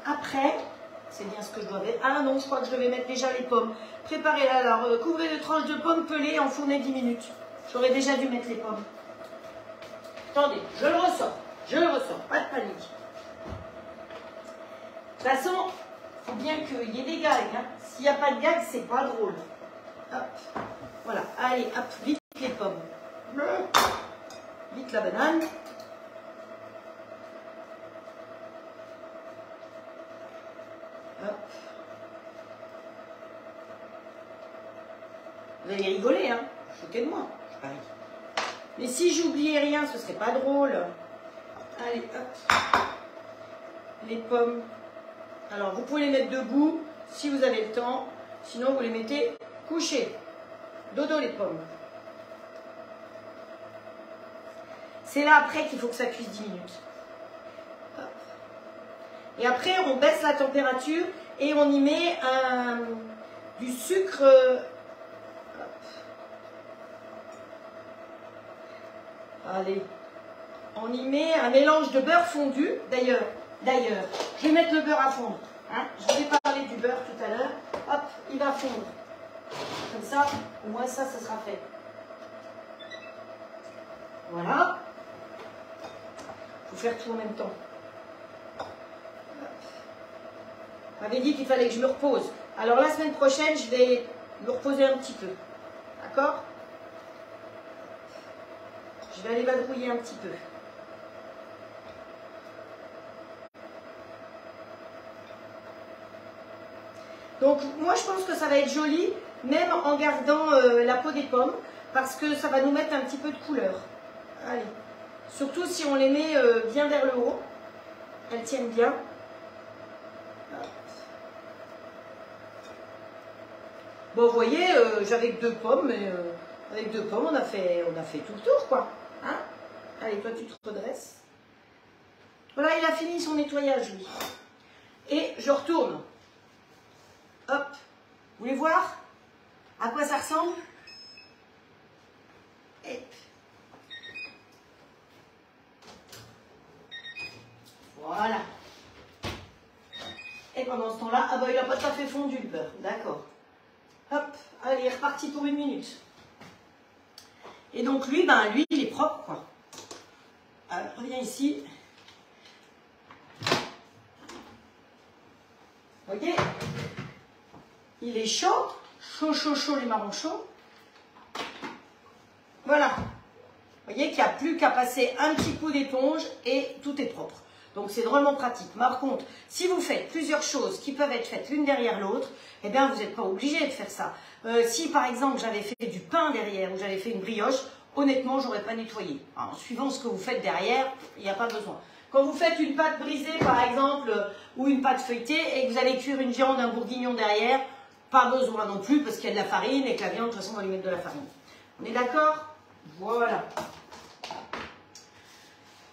après, c'est bien ce que je dois mettre. Ah non, je crois que je devais mettre déjà les pommes. Préparez-la. Alors, couvrez de tranches de pommes pelées, enfournez 10 minutes. J'aurais déjà dû mettre les pommes. Attendez, je le ressors. Je le ressors. Pas de panique. De toute façon, il faut bien qu'il y ait des gags. Hein. S'il n'y a pas de gags, c'est pas drôle. Hop. Voilà. Allez, hop, vite les pommes. Vite la banane. Hop. Vous allez rigoler, hein. Foutez de moi, je parie. Mais si j'oubliais rien, ce serait pas drôle. Allez, hop. Les pommes. Alors, vous pouvez les mettre debout si vous avez le temps. Sinon, vous les mettez couchées. Dodo les pommes. C'est là après qu'il faut que ça cuise 10 minutes. Hop. Et après, on baisse la température et on y met du sucre. Allez. On y met un mélange de beurre fondu. D'ailleurs, je vais mettre le beurre à fondre. Hein. Je vais parler du beurre tout à l'heure. Hop, il va fondre. Comme ça, au moins ça sera fait. Voilà. Il faut faire tout en même temps. On m'avait dit qu'il fallait que je me repose. Alors la semaine prochaine, je vais me reposer un petit peu. D'accord? Je vais aller vadrouiller un petit peu. Donc moi je pense que ça va être joli, même en gardant la peau des pommes, parce que ça va nous mettre un petit peu de couleur. Allez. Surtout si on les met bien vers le haut. Elles tiennent bien. Bon, vous voyez, j'avais que 2 pommes, mais avec 2 pommes, on a fait tout le tour, quoi. Hein? Allez, toi, tu te redresses. Voilà, il a fini son nettoyage, lui. Et je retourne. Hop. Vous voulez voir à quoi ça ressemble? Et... Voilà. Et pendant ce temps-là, ah bah il n'a pas tout à fait fondu le beurre. D'accord. Hop, allez, reparti pour 1 minute. Et donc lui, lui, il est propre, quoi. Alors, reviens ici. Vous voyez? Il est chaud. Chaud, les marrons chauds. Voilà. Vous voyez qu'il n'y a plus qu'à passer un petit coup d'éponge et tout est propre. Donc c'est vraiment pratique. Par contre, si vous faites plusieurs choses qui peuvent être faites l'une derrière l'autre, eh bien vous n'êtes pas obligé de faire ça. Si par exemple j'avais fait du pain derrière ou j'avais fait une brioche, honnêtement je n'aurais pas nettoyé. En suivant ce que vous faites derrière, il n'y a pas besoin. Quand vous faites une pâte brisée par exemple ou une pâte feuilletée et que vous allez cuire une viande, un bourguignon derrière, Pas besoin non plus parce qu'il y a de la farine et que la viande, de toute façon, on va lui mettre de la farine. On est d'accord? Voilà.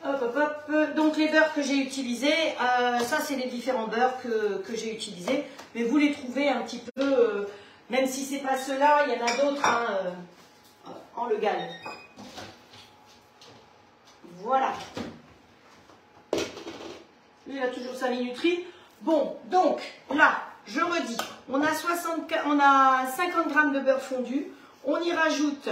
Hop, hop, hop. Donc les beurres que j'ai utilisés, ça c'est les différents beurres que j'ai utilisés. Mais vous les trouvez un petit peu, même si c'est pas ceux-là, il y en a d'autres hein, en Legal. Voilà. Lui, il a toujours sa minuterie. Bon, donc là, je redis, on a 50 g de beurre fondu. On y rajoute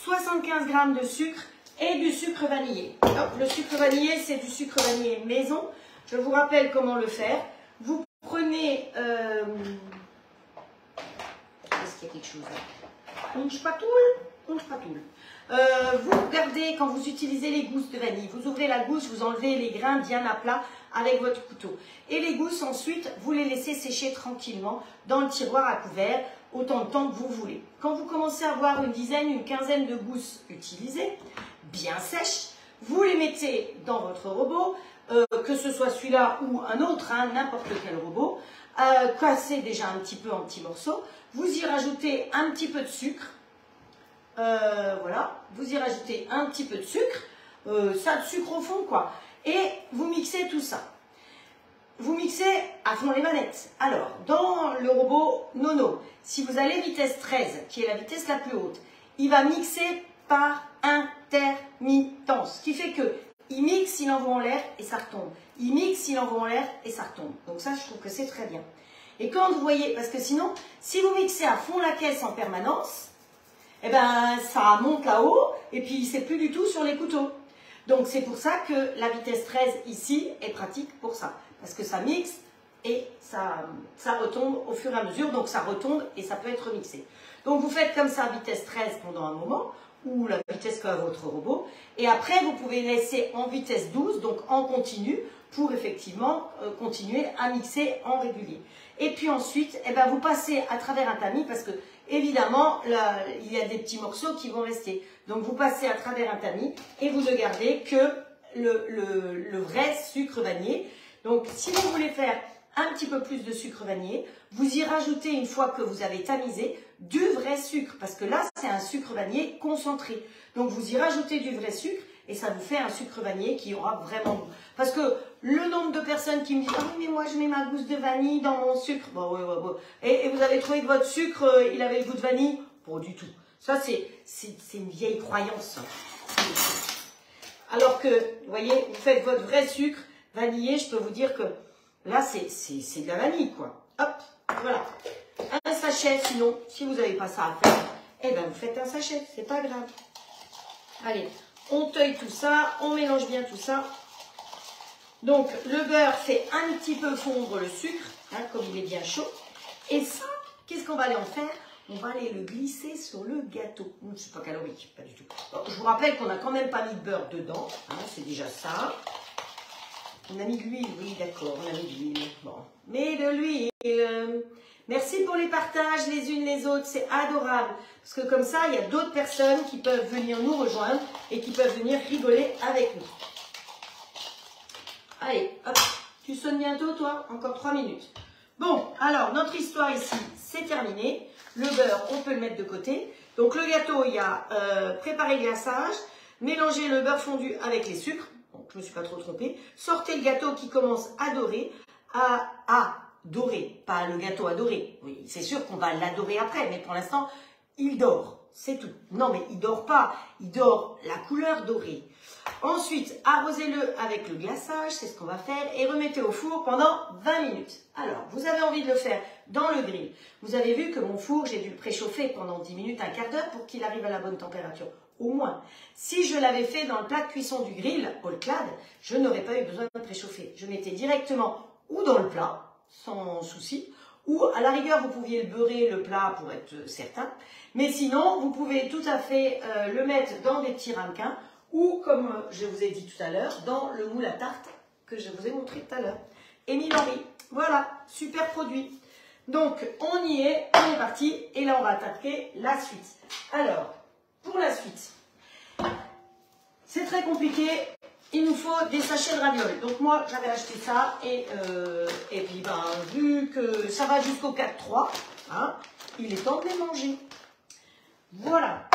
75 g de sucre et du sucre vanillé. Alors, le sucre vanillé, c'est du sucre vanillé maison. Je vous rappelle comment le faire. Vous prenez... Est-ce qu'il y a quelque chose là? Onge patoule. Vous gardez, quand vous utilisez les gousses de vanille, vous ouvrez la gousse, vous enlevez les grains bien à plat avec votre couteau. Et les gousses, ensuite, vous les laissez sécher tranquillement dans le tiroir à couvert, autant de temps que vous voulez. Quand vous commencez à avoir une dizaine, une quinzaine de gousses utilisées, bien sèches, vous les mettez dans votre robot, que ce soit celui-là ou un autre, hein, n'importe quel robot, cassez déjà un petit peu en petits morceaux, vous y rajoutez un petit peu de sucre, voilà, vous y rajoutez un petit peu de sucre, ça de sucre au fond quoi, et vous mixez tout ça. Vous mixez à fond les manettes. Alors, dans le robot Nono, si vous allez vitesse 13, qui est la vitesse la plus haute, il va mixer par intermittence, ce qui fait que il mixe, il envoie en l'air et ça retombe. Il mixe, il envoie en l'air et ça retombe. Donc ça, je trouve que c'est très bien. Et quand vous voyez, parce que sinon, si vous mixez à fond la caisse en permanence, eh ben, ça monte là-haut et puis c'est plus du tout sur les couteaux. Donc c'est pour ça que la vitesse 13 ici est pratique pour ça. Parce que ça mixe et ça retombe au fur et à mesure. Donc ça retombe et ça peut être mixé. Donc vous faites comme ça vitesse 13 pendant un moment, ou la vitesse qu'a votre robot. Et après vous pouvez laisser en vitesse 12, donc en continu, pour effectivement continuer à mixer en régulier. Et puis ensuite, eh ben, vous passez à travers un tamis parce que évidemment, là, il y a des petits morceaux qui vont rester. Donc vous passez à travers un tamis et vous ne gardez que le vrai sucre vanillé. Donc si vous voulez faire un petit peu plus de sucre vanillé, vous y rajoutez une fois que vous avez tamisé du vrai sucre. Parce que là, c'est un sucre vanillé concentré. Donc vous y rajoutez du vrai sucre et ça vous fait un sucre vanillé qui aura vraiment goût. Parce que le nombre de personnes qui me disent « Ah oui, mais moi je mets ma gousse de vanille dans mon sucre. » Bon, ouais. Et vous avez trouvé que votre sucre, il avait le goût de vanille? Pas du tout. Ça, c'est une vieille croyance. Alors que, vous voyez, vous faites votre vrai sucre vanillé, je peux vous dire que là, c'est de la vanille, quoi. Hop, voilà. Un sachet, sinon, si vous n'avez pas ça à faire, eh bien, vous faites un sachet, c'est pas grave. Allez, on teuille tout ça, on mélange bien tout ça. Donc, le beurre fait un petit peu fondre le sucre, hein, comme il est bien chaud. Et ça, qu'est-ce qu'on va aller en faire? On va aller le glisser sur le gâteau. C'est pas calorique, pas du tout. Bon, je vous rappelle qu'on n'a quand même pas mis de beurre dedans, hein, c'est déjà ça. On a mis de l'huile, oui, d'accord, on a mis de l'huile. Bon, mais de l'huile. Merci pour les partages les unes les autres, c'est adorable. Parce que comme ça, il y a d'autres personnes qui peuvent venir nous rejoindre et qui peuvent venir rigoler avec nous. Allez, hop, tu sonnes bientôt, toi? Encore 3 minutes. Bon, alors, notre histoire ici, c'est terminé. Le beurre, on peut le mettre de côté. Donc, le gâteau, il y a préparé le glaçage, mélanger le beurre fondu avec les sucres. Donc, je ne me suis pas trop trompée. Sortez le gâteau qui commence à dorer. À dorer, pas le gâteau à dorer. Oui, c'est sûr qu'on va l'adorer après, mais pour l'instant, il dort. C'est tout. Non, mais il dort pas. Il dort la couleur dorée. Ensuite, arrosez-le avec le glaçage, c'est ce qu'on va faire, et remettez au four pendant 20 minutes. Alors, vous avez envie de le faire dans le grill. Vous avez vu que mon four, j'ai dû le préchauffer pendant 10 minutes, un quart d'heure pour qu'il arrive à la bonne température, au moins. Si je l'avais fait dans le plat de cuisson du grill, All Clad, je n'aurais pas eu besoin de préchauffer. Je mettais directement ou dans le plat, sans souci, ou à la rigueur, vous pouviez le beurrer le plat pour être certain. Mais sinon, vous pouvez tout à fait le mettre dans des petits ramequins, ou comme je vous ai dit tout à l'heure, dans le moule à tarte que je vous ai montré tout à l'heure. Émile Henry, voilà, super produit. Donc, on y est, on est parti, et là, on va attaquer la suite. Alors, pour la suite, c'est très compliqué, il nous faut des sachets de ravioles. Donc moi, j'avais acheté ça et puis ben, vu que ça va jusqu'au 4-3, hein, il est temps de les manger. Voilà.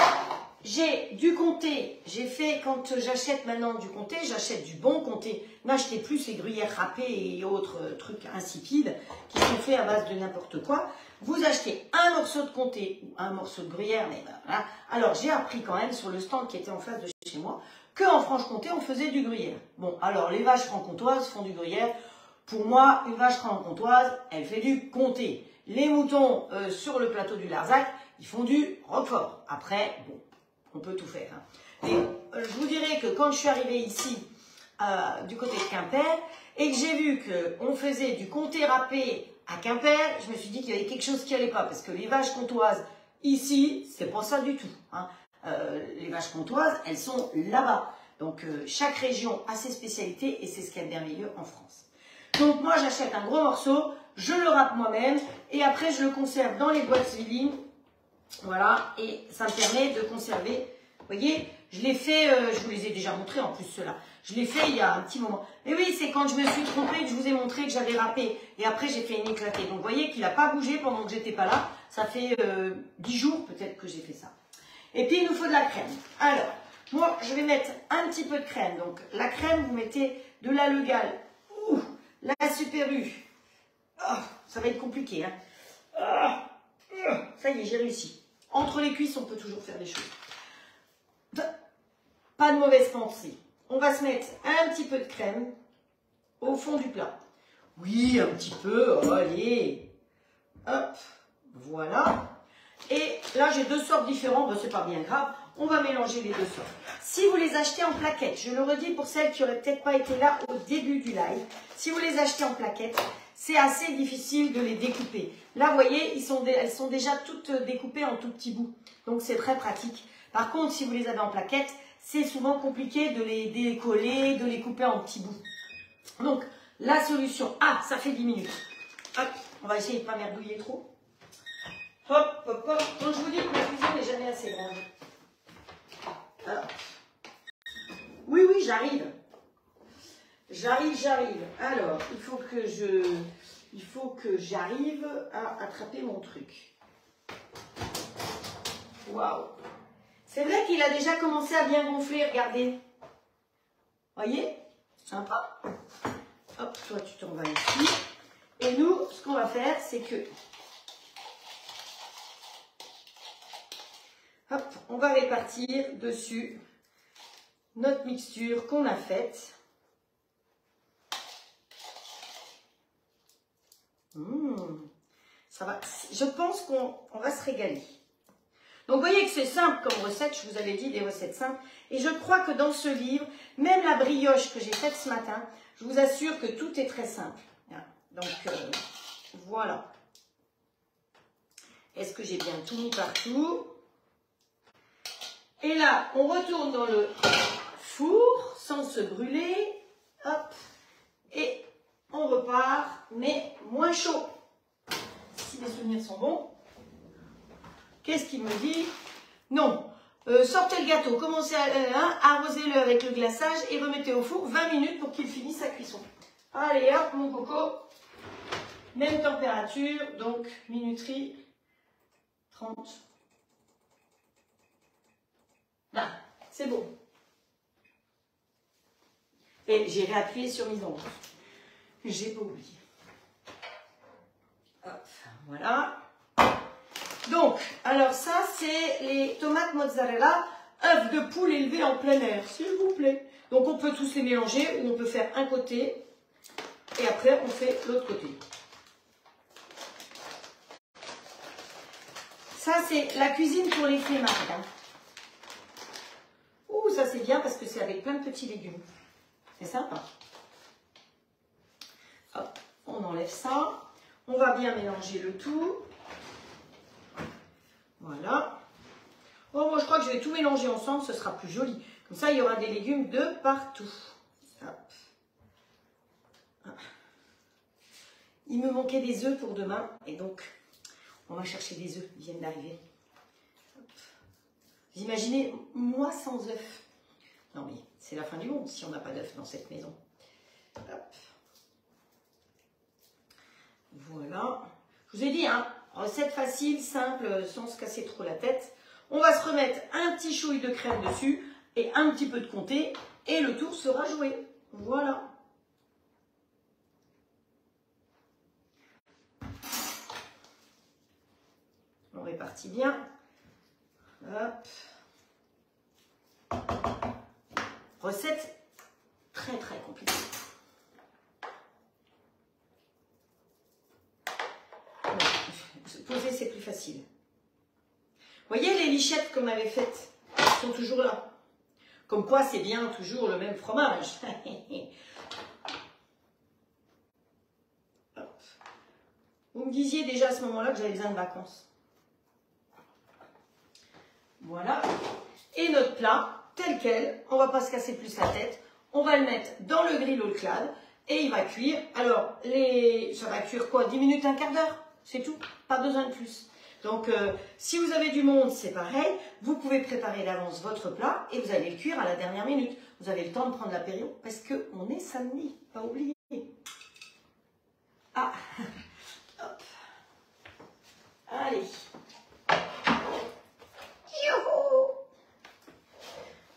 J'ai du comté. J'ai fait, quand j'achète maintenant du comté, j'achète du bon comté. N'achetez plus ces gruyères râpées et autres trucs insipides qui sont faits à base de n'importe quoi. Vous achetez un morceau de comté ou un morceau de gruyère, mais ben, voilà. Alors j'ai appris quand même sur le stand qui était en face de chez moi qu'en Franche-Comté on faisait du gruyère. Bon, alors les vaches franc-comtoises font du gruyère. Pour moi, une vache franc-comtoise, elle fait du comté. Les moutons sur le plateau du Larzac, ils font du roquefort. Après, bon, on peut tout faire. Hein. Et je vous dirais que quand je suis arrivée ici, du côté de Quimper, et que j'ai vu qu'on faisait du comté râpé à Quimper, je me suis dit qu'il y avait quelque chose qui n'allait pas, parce que les vaches comtoises, ici, c'est pas ça du tout. Hein. Les vaches comtoises, elles sont là-bas. Donc, chaque région a ses spécialités, et c'est ce qui est merveilleux en France. Donc, moi, j'achète un gros morceau, je le râpe moi-même, et après, je le conserve dans les boîtes Zwilling. Voilà, et ça me permet de conserver. Vous voyez, je l'ai fait, je vous les ai déjà montrés en plus ceux-là. Je l'ai fait il y a un petit moment. Mais oui, c'est quand je me suis trompée que je vous ai montré que j'avais râpé. Et après, j'ai fait une éclatée. Donc, vous voyez qu'il n'a pas bougé pendant que j'étais pas là. Ça fait 10 jours peut-être que j'ai fait ça. Et puis, il nous faut de la crème. Alors, moi, je vais mettre un petit peu de crème. Donc, la crème, vous mettez de la Legal. Ouh, la Super U. Oh, ça va être compliqué. Hein. Ça y est, j'ai réussi. Entre les cuisses, on peut toujours faire des choses. Pas de mauvaise pensée. On va se mettre un petit peu de crème au fond du plat. Oui, un petit peu. Oh, allez. Hop. Voilà. Et là, j'ai deux sortes différentes. Ben, c'est pas bien grave. On va mélanger les deux sortes. Si vous les achetez en plaquettes, je le redis pour celles qui n'auraient peut-être pas été là au début du live. Si vous les achetez en plaquettes, c'est assez difficile de les découper. Là, vous voyez, elles sont déjà toutes découpées en tout petits bouts. Donc, c'est très pratique. Par contre, si vous les avez en plaquettes, c'est souvent compliqué de les décoller, de les couper en petits bouts. Donc, la solution... Ah, ça fait 10 minutes. Hop, on va essayer de ne pas merdouiller trop. Hop, hop, hop. Donc, je vous dis que ma cuisine n'est jamais assez grande. Alors. Oui, oui, j'arrive. J'arrive. Alors, il faut que j'arrive à attraper mon truc. Waouh! C'est vrai qu'il a déjà commencé à bien gonfler, regardez. Voyez? Sympa. Hop, toi tu t'en vas ici. Et nous, ce qu'on va faire, c'est que... Hop, on va répartir dessus notre mixture qu'on a faite. Ça va. Je pense qu'on va se régaler. Donc, vous voyez que c'est simple comme recette. Je vous avais dit des recettes simples. Et je crois que dans ce livre, même la brioche que j'ai faite ce matin, je vous assure que tout est très simple. Donc, voilà. Est-ce que j'ai bien tout mis partout? Et là, on retourne dans le four sans se brûler. Hop. Et on repart, mais moins chaud. Si les souvenirs sont bons. Qu'est-ce qu'il me dit? Non. Sortez le gâteau, commencez à arrosez-le avec le glaçage et remettez au four 20 minutes pour qu'il finisse sa cuisson. Allez hop, mon coco. Même température, donc minuterie 30. Là, c'est bon. Et j'ai réappuyé sur mise en route. J'ai pas oublié. Hop, voilà. Donc, alors ça, c'est les tomates mozzarella, œufs de poule élevés en plein air, s'il vous plaît. Donc, on peut tous les mélanger ou on peut faire un côté et après, on fait l'autre côté. Ça, c'est la cuisine pour les flemmards. Hein. Ouh, ça, c'est bien parce que c'est avec plein de petits légumes. C'est sympa. Hop, on enlève ça. On va bien mélanger le tout. Voilà. Bon, moi, je crois que je vais tout mélanger ensemble, ce sera plus joli. Comme ça, il y aura des légumes de partout. Hop. Il me manquait des œufs pour demain. Et donc, on va chercher des œufs. Ils viennent d'arriver. Vous imaginez, moi sans œufs. Non mais c'est la fin du monde si on n'a pas d'œuf dans cette maison. Hop. Voilà. Je vous ai dit, hein, recette facile, simple, sans se casser trop la tête. On va se remettre un petit chouille de crème dessus et un petit peu de comté et le tour sera joué. Voilà. On répartit bien. Hop. Recette très très compliquée. Poser, c'est plus facile. Vous voyez les lichettes qu'on avait faites, elles sont toujours là. Comme quoi, c'est bien toujours le même fromage. Vous me disiez déjà à ce moment-là que j'avais besoin de vacances. Voilà. Et notre plat, tel quel, on ne va pas se casser plus la tête. On va le mettre dans le grill au clad et il va cuire. Alors, ça va cuire quoi? 10 minutes, un quart d'heure? C'est tout, pas besoin de plus. Donc, si vous avez du monde, c'est pareil. Vous pouvez préparer d'avance votre plat et vous allez le cuire à la dernière minute. Vous avez le temps de prendre l'apéro parce qu'on est samedi, pas oublier. Ah, hop. Allez. Youhou.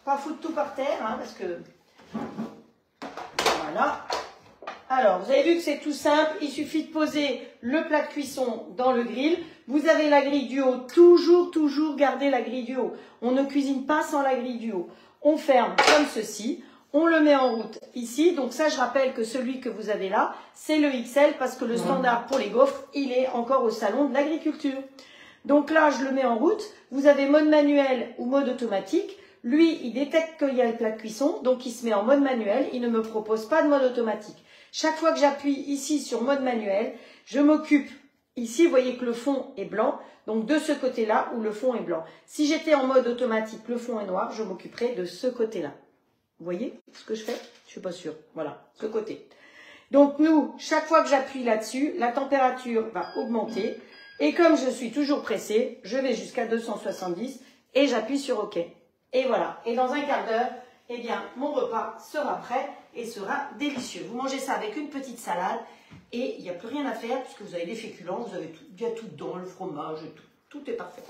Pas foutre tout par terre, hein, parce que... Voilà. Alors, vous avez vu que c'est tout simple, il suffit de poser le plat de cuisson dans le grill. Vous avez la grille du haut, toujours garder la grille du haut. On ne cuisine pas sans la grille du haut. On ferme comme ceci, on le met en route ici. Donc ça, je rappelle que celui que vous avez là, c'est le XL parce que le standard pour les gaufres, il est encore au salon de l'agriculture. Donc là, je le mets en route. Vous avez mode manuel ou mode automatique. Lui, il détecte qu'il y a le plat de cuisson, donc il se met en mode manuel. Il ne me propose pas de mode automatique. Chaque fois que j'appuie ici sur mode manuel, je m'occupe. Ici, vous voyez que le fond est blanc, donc de ce côté-là où le fond est blanc. Si j'étais en mode automatique, le fond est noir, je m'occuperais de ce côté-là. Vous voyez ce que je fais? Je suis pas sûre. Voilà, ce côté. Donc nous, chaque fois que j'appuie là-dessus, la température va augmenter. Et comme je suis toujours pressée, je vais jusqu'à 270 et j'appuie sur OK. Et voilà. Et dans un quart d'heure, eh bien, mon repas sera prêt et sera délicieux. Vous mangez ça avec une petite salade et il n'y a plus rien à faire puisque vous avez des féculents, vous avez tout, il y a tout dedans, le fromage, tout est parfait.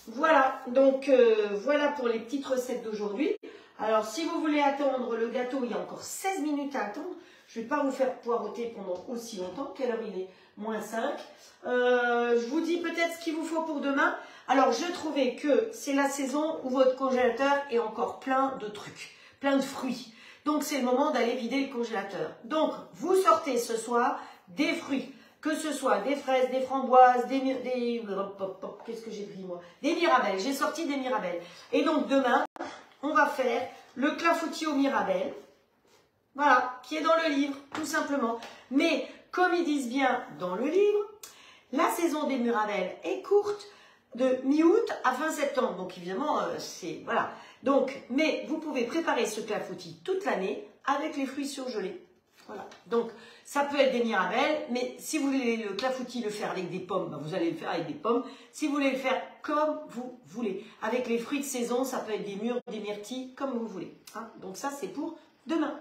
Voilà, donc voilà pour les petites recettes d'aujourd'hui. Alors, si vous voulez attendre le gâteau, il y a encore 16 minutes à attendre. Je ne vais pas vous faire poireauter pendant aussi longtemps. Quelle heure il est? -5. Je vous dis peut-être ce qu'il vous faut pour demain. Alors, je trouvais que c'est la saison où votre congélateur est encore plein de trucs, plein de fruits. Donc, c'est le moment d'aller vider le congélateur. Donc, vous sortez ce soir des fruits, que ce soit des fraises, des framboises, qu'est-ce que j'ai pris moi? Des mirabelles. J'ai sorti des mirabelles. Et donc, demain, on va faire le clafoutis aux mirabelles. Voilà, qui est dans le livre, tout simplement. Mais, comme ils disent bien dans le livre, la saison des mirabelles est courte, de mi-août à fin septembre. Donc, évidemment, c'est... Voilà. Donc, mais vous pouvez préparer ce clafoutis toute l'année avec les fruits surgelés. Voilà. Donc, ça peut être des mirabelles, mais si vous voulez le clafoutis le faire avec des pommes, ben vous allez le faire avec des pommes. Si vous voulez le faire comme vous voulez, avec les fruits de saison, ça peut être des mûres, des myrtilles, comme vous voulez. Hein. Donc, ça, c'est pour demain.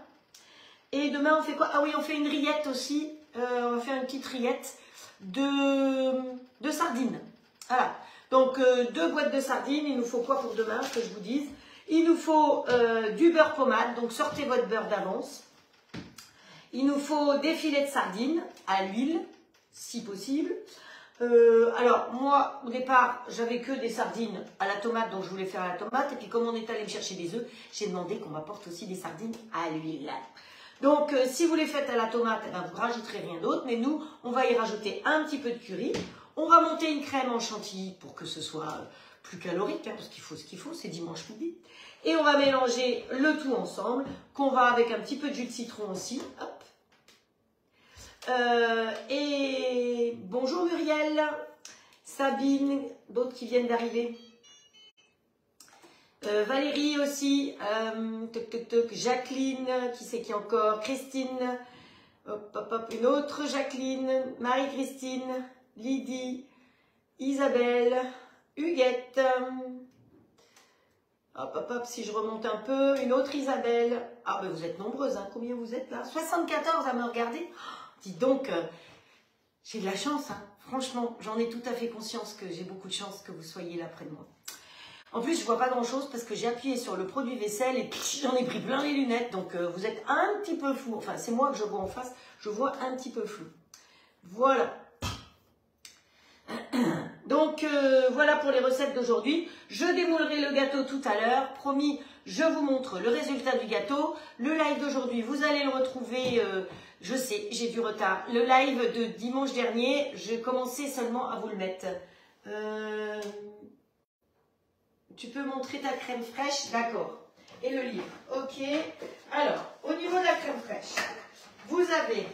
Et demain, on fait quoi? Ah oui, on fait une rillette aussi. On va faire une petite rillette de sardines. Voilà. Donc, 2 boîtes de sardines. Il nous faut quoi pour demain, que je vous dise? Il nous faut du beurre pommade. Donc, sortez votre beurre d'avance. Il nous faut des filets de sardines à l'huile, si possible. Alors, moi, au départ, j'avais que des sardines à la tomate, donc je voulais faire à la tomate. Et puis, comme on est allé me chercher des œufs, j'ai demandé qu'on m'apporte aussi des sardines à l'huile. Donc, si vous les faites à la tomate, eh ben, vous ne rajouterez rien d'autre. Mais nous, on va y rajouter un petit peu de curry. On va monter une crème en chantilly pour que ce soit plus calorique, hein, parce qu'il faut ce qu'il faut, c'est dimanche midi. Et on va mélanger le tout ensemble, qu'on va avec un petit peu de jus de citron aussi. Hop. Et bonjour Muriel, Sabine, d'autres qui viennent d'arriver. Valérie aussi, Jacqueline, qui c'est qui encore, Christine, hop, hop, hop, une autre Jacqueline, Marie-Christine, Lydie, Isabelle, Huguette, Hop, hop, hop, si je remonte un peu. Une autre Isabelle. Ah, ben vous êtes nombreuses, hein. Combien vous êtes là? 74 à me regarder. Oh, dis donc, j'ai de la chance, hein. Franchement, j'en ai tout à fait conscience que j'ai beaucoup de chance que vous soyez là près de moi. En plus, je vois pas grand-chose parce que j'ai appuyé sur le produit vaisselle et j'en ai pris plein les lunettes. Donc, vous êtes un petit peu flou. Enfin, c'est moi que je vois en face. Je vois un petit peu flou. Voilà. Donc, voilà pour les recettes d'aujourd'hui. Je démoulerai le gâteau tout à l'heure. Promis, je vous montre le résultat du gâteau. Le live d'aujourd'hui, vous allez le retrouver... je sais, j'ai du retard. Le live de dimanche dernier, j'ai commencé seulement à vous le mettre. Tu peux montrer ta crème fraîche? D'accord. Et le livre. Ok. Alors, au niveau de la crème fraîche, vous avez...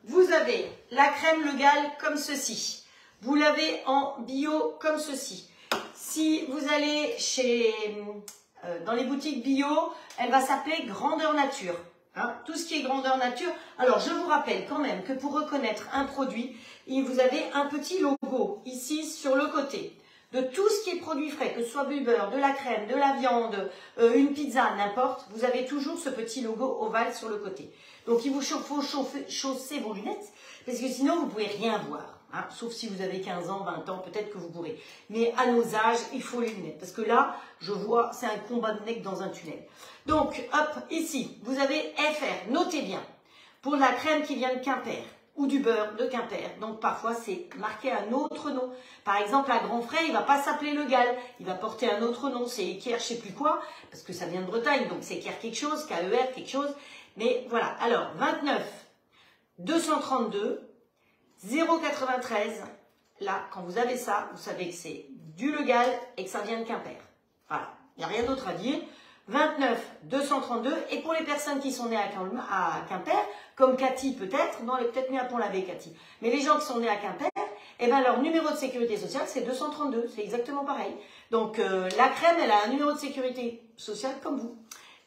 Vous avez la crème Le Gall comme ceci. Vous l'avez en bio comme ceci. Si vous allez dans les boutiques bio, elle va s'appeler Grandeur Nature. Hein, tout ce qui est Grandeur Nature. Alors, je vous rappelle quand même que pour reconnaître un produit, vous avez un petit logo ici sur le côté. De tout ce qui est produit frais, que ce soit du beurre, de la crème, de la viande, une pizza, n'importe, vous avez toujours ce petit logo ovale sur le côté. Donc, il vous faut chausser vos lunettes, parce que sinon, vous ne pouvez rien voir. Hein, sauf si vous avez 15 ans, 20 ans, peut-être que vous pourrez. Mais à nos âges, il faut les lunettes. Parce que là, je vois, c'est un combat de mecs dans un tunnel. Donc, hop, ici, vous avez FR, notez bien, pour la crème qui vient de Quimper, ou du beurre de Quimper. Donc, parfois, c'est marqué un autre nom. Par exemple, à Grand Frais, il ne va pas s'appeler Le Gall. Il va porter un autre nom. C'est Eker, je ne sais plus quoi, parce que ça vient de Bretagne. Donc, c'est Eker quelque chose, KER quelque chose. Mais voilà. Alors, 29, 232, 0,93. Là, quand vous avez ça, vous savez que c'est du Le Gall et que ça vient de Quimper. Voilà. Il n'y a rien d'autre à dire. 29, 232. Et pour les personnes qui sont nées à Quimper, comme Cathy peut-être, non, elle est peut-être née à Pont-l'Abbé, Cathy. Mais les gens qui sont nés à Quimper, eh ben, leur numéro de sécurité sociale, c'est 232. C'est exactement pareil. Donc, la crème, elle a un numéro de sécurité sociale comme vous.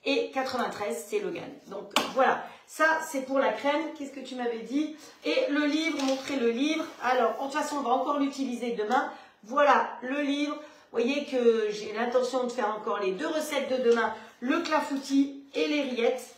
Et 93, c'est Le Gall. Donc, voilà. Ça, c'est pour la crème. Qu'est-ce que tu m'avais dit? Et le livre, montrer le livre. Alors, de toute façon, on va encore l'utiliser demain. Voilà, le livre. Vous voyez que j'ai l'intention de faire encore les 2 recettes de demain. Le clafoutis et les rillettes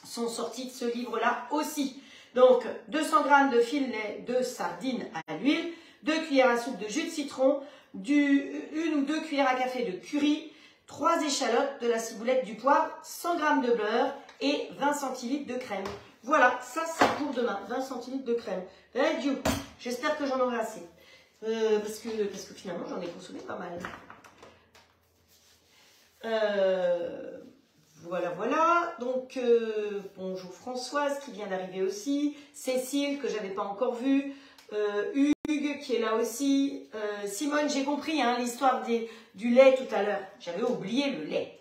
sont sortis de ce livre-là aussi. Donc, 200 g de filet de sardines à l'huile, 2 cuillères à soupe de jus de citron, 1 ou 2 cuillères à café de curry, 3 échalotes, de la ciboulette, du poivre, 100 g de beurre et 20 centilitres de crème. Voilà, ça c'est pour demain, 20 centilitres de crème. J'espère que j'en aurai assez. Parce que finalement, j'en ai consommé pas mal. Voilà, voilà. Donc, bonjour Françoise qui vient d'arriver aussi. Cécile, que je n'avais pas encore vue. Hugues qui est là aussi. Simone, j'ai compris hein, l'histoire du lait tout à l'heure. J'avais oublié le lait.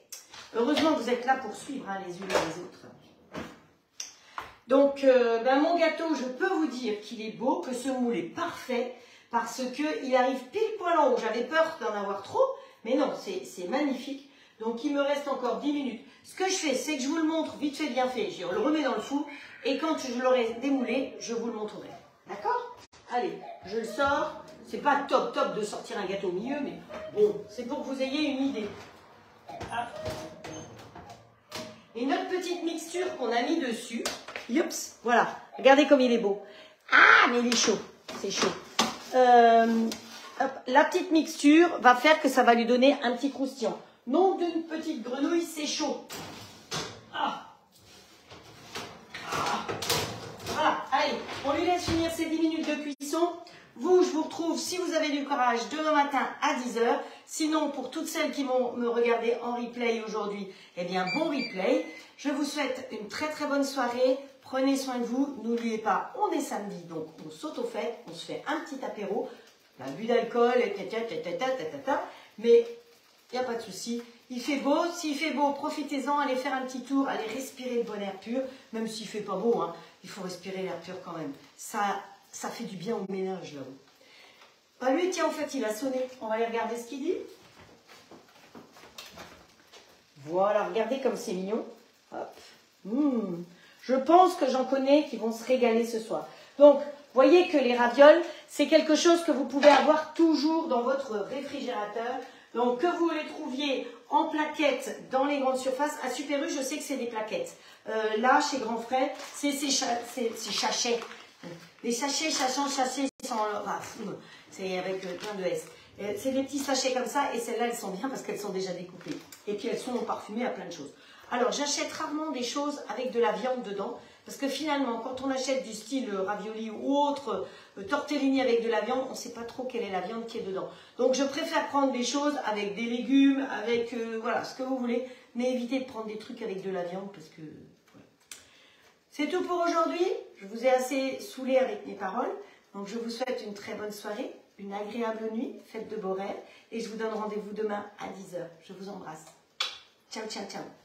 Heureusement que vous êtes là pour suivre hein, les unes les autres. Donc, mon gâteau, je peux vous dire qu'il est beau, que ce moule est parfait. Parce qu'il arrive pile poil en haut. J'avais peur d'en avoir trop, mais non, c'est magnifique. Donc, il me reste encore 10 minutes. Ce que je fais, c'est que je vous le montre vite fait, bien fait. Je le remets dans le four et quand je l'aurai démoulé, je vous le montrerai. D'accord? Allez, je le sors. C'est pas top de sortir un gâteau au milieu, mais bon, c'est pour que vous ayez une idée. Ah. Et notre petite mixture qu'on a mis dessus. Youps, voilà. Regardez comme il est beau. Ah, mais il est chaud. C'est chaud. La petite mixture va faire que ça va lui donner un petit croustillant. Nom d'une petite grenouille, c'est chaud. Ah. Ah. Voilà, allez, on lui laisse finir ses 10 minutes de cuisson. Vous, je vous retrouve, si vous avez du courage, demain matin à 10 h. Sinon, pour toutes celles qui vont me regarder en replay aujourd'hui, eh bien, bon replay. Je vous souhaite une très très bonne soirée. Prenez soin de vous. N'oubliez pas, on est samedi, donc on saute au fait. On se fait un petit apéro. Un but d'alcool, mais il n'y a pas de souci. Il fait beau. S'il fait beau, profitez-en. Allez faire un petit tour. Allez respirer le bon air pur. Même s'il ne fait pas beau, hein, il faut respirer l'air pur quand même. Ça fait du bien au ménage là-haut. Bah lui, tiens, en fait, il a sonné. On va aller regarder ce qu'il dit. Voilà, regardez comme c'est mignon. Hop. Je pense que j'en connais qui vont se régaler ce soir. Donc, Voyez que les ravioles, c'est quelque chose que vous pouvez avoir toujours dans votre réfrigérateur. Donc, que vous les trouviez en plaquettes dans les grandes surfaces. À Super U, je sais que c'est des plaquettes. Là, chez Grand Frais, c'est ces sachets. Les sachets, sachets, c'est avec plein de S. C'est des petits sachets comme ça, et celles-là, elles sont bien parce qu'elles sont déjà découpées. Et puis, elles sont parfumées à plein de choses. Alors, j'achète rarement des choses avec de la viande dedans, parce que finalement, quand on achète du style ravioli ou autre, tortellini avec de la viande, on ne sait pas trop quelle est la viande qui est dedans. Donc, je préfère prendre des choses avec des légumes, avec, voilà, ce que vous voulez, mais évitez de prendre des trucs avec de la viande, parce que, voilà. C'est tout pour aujourd'hui. Je vous ai assez saoulé avec mes paroles. Donc, je vous souhaite une très bonne soirée, une agréable nuit, faites de beaux rêves, et je vous donne rendez-vous demain à 10 h. Je vous embrasse. Ciao, ciao, ciao.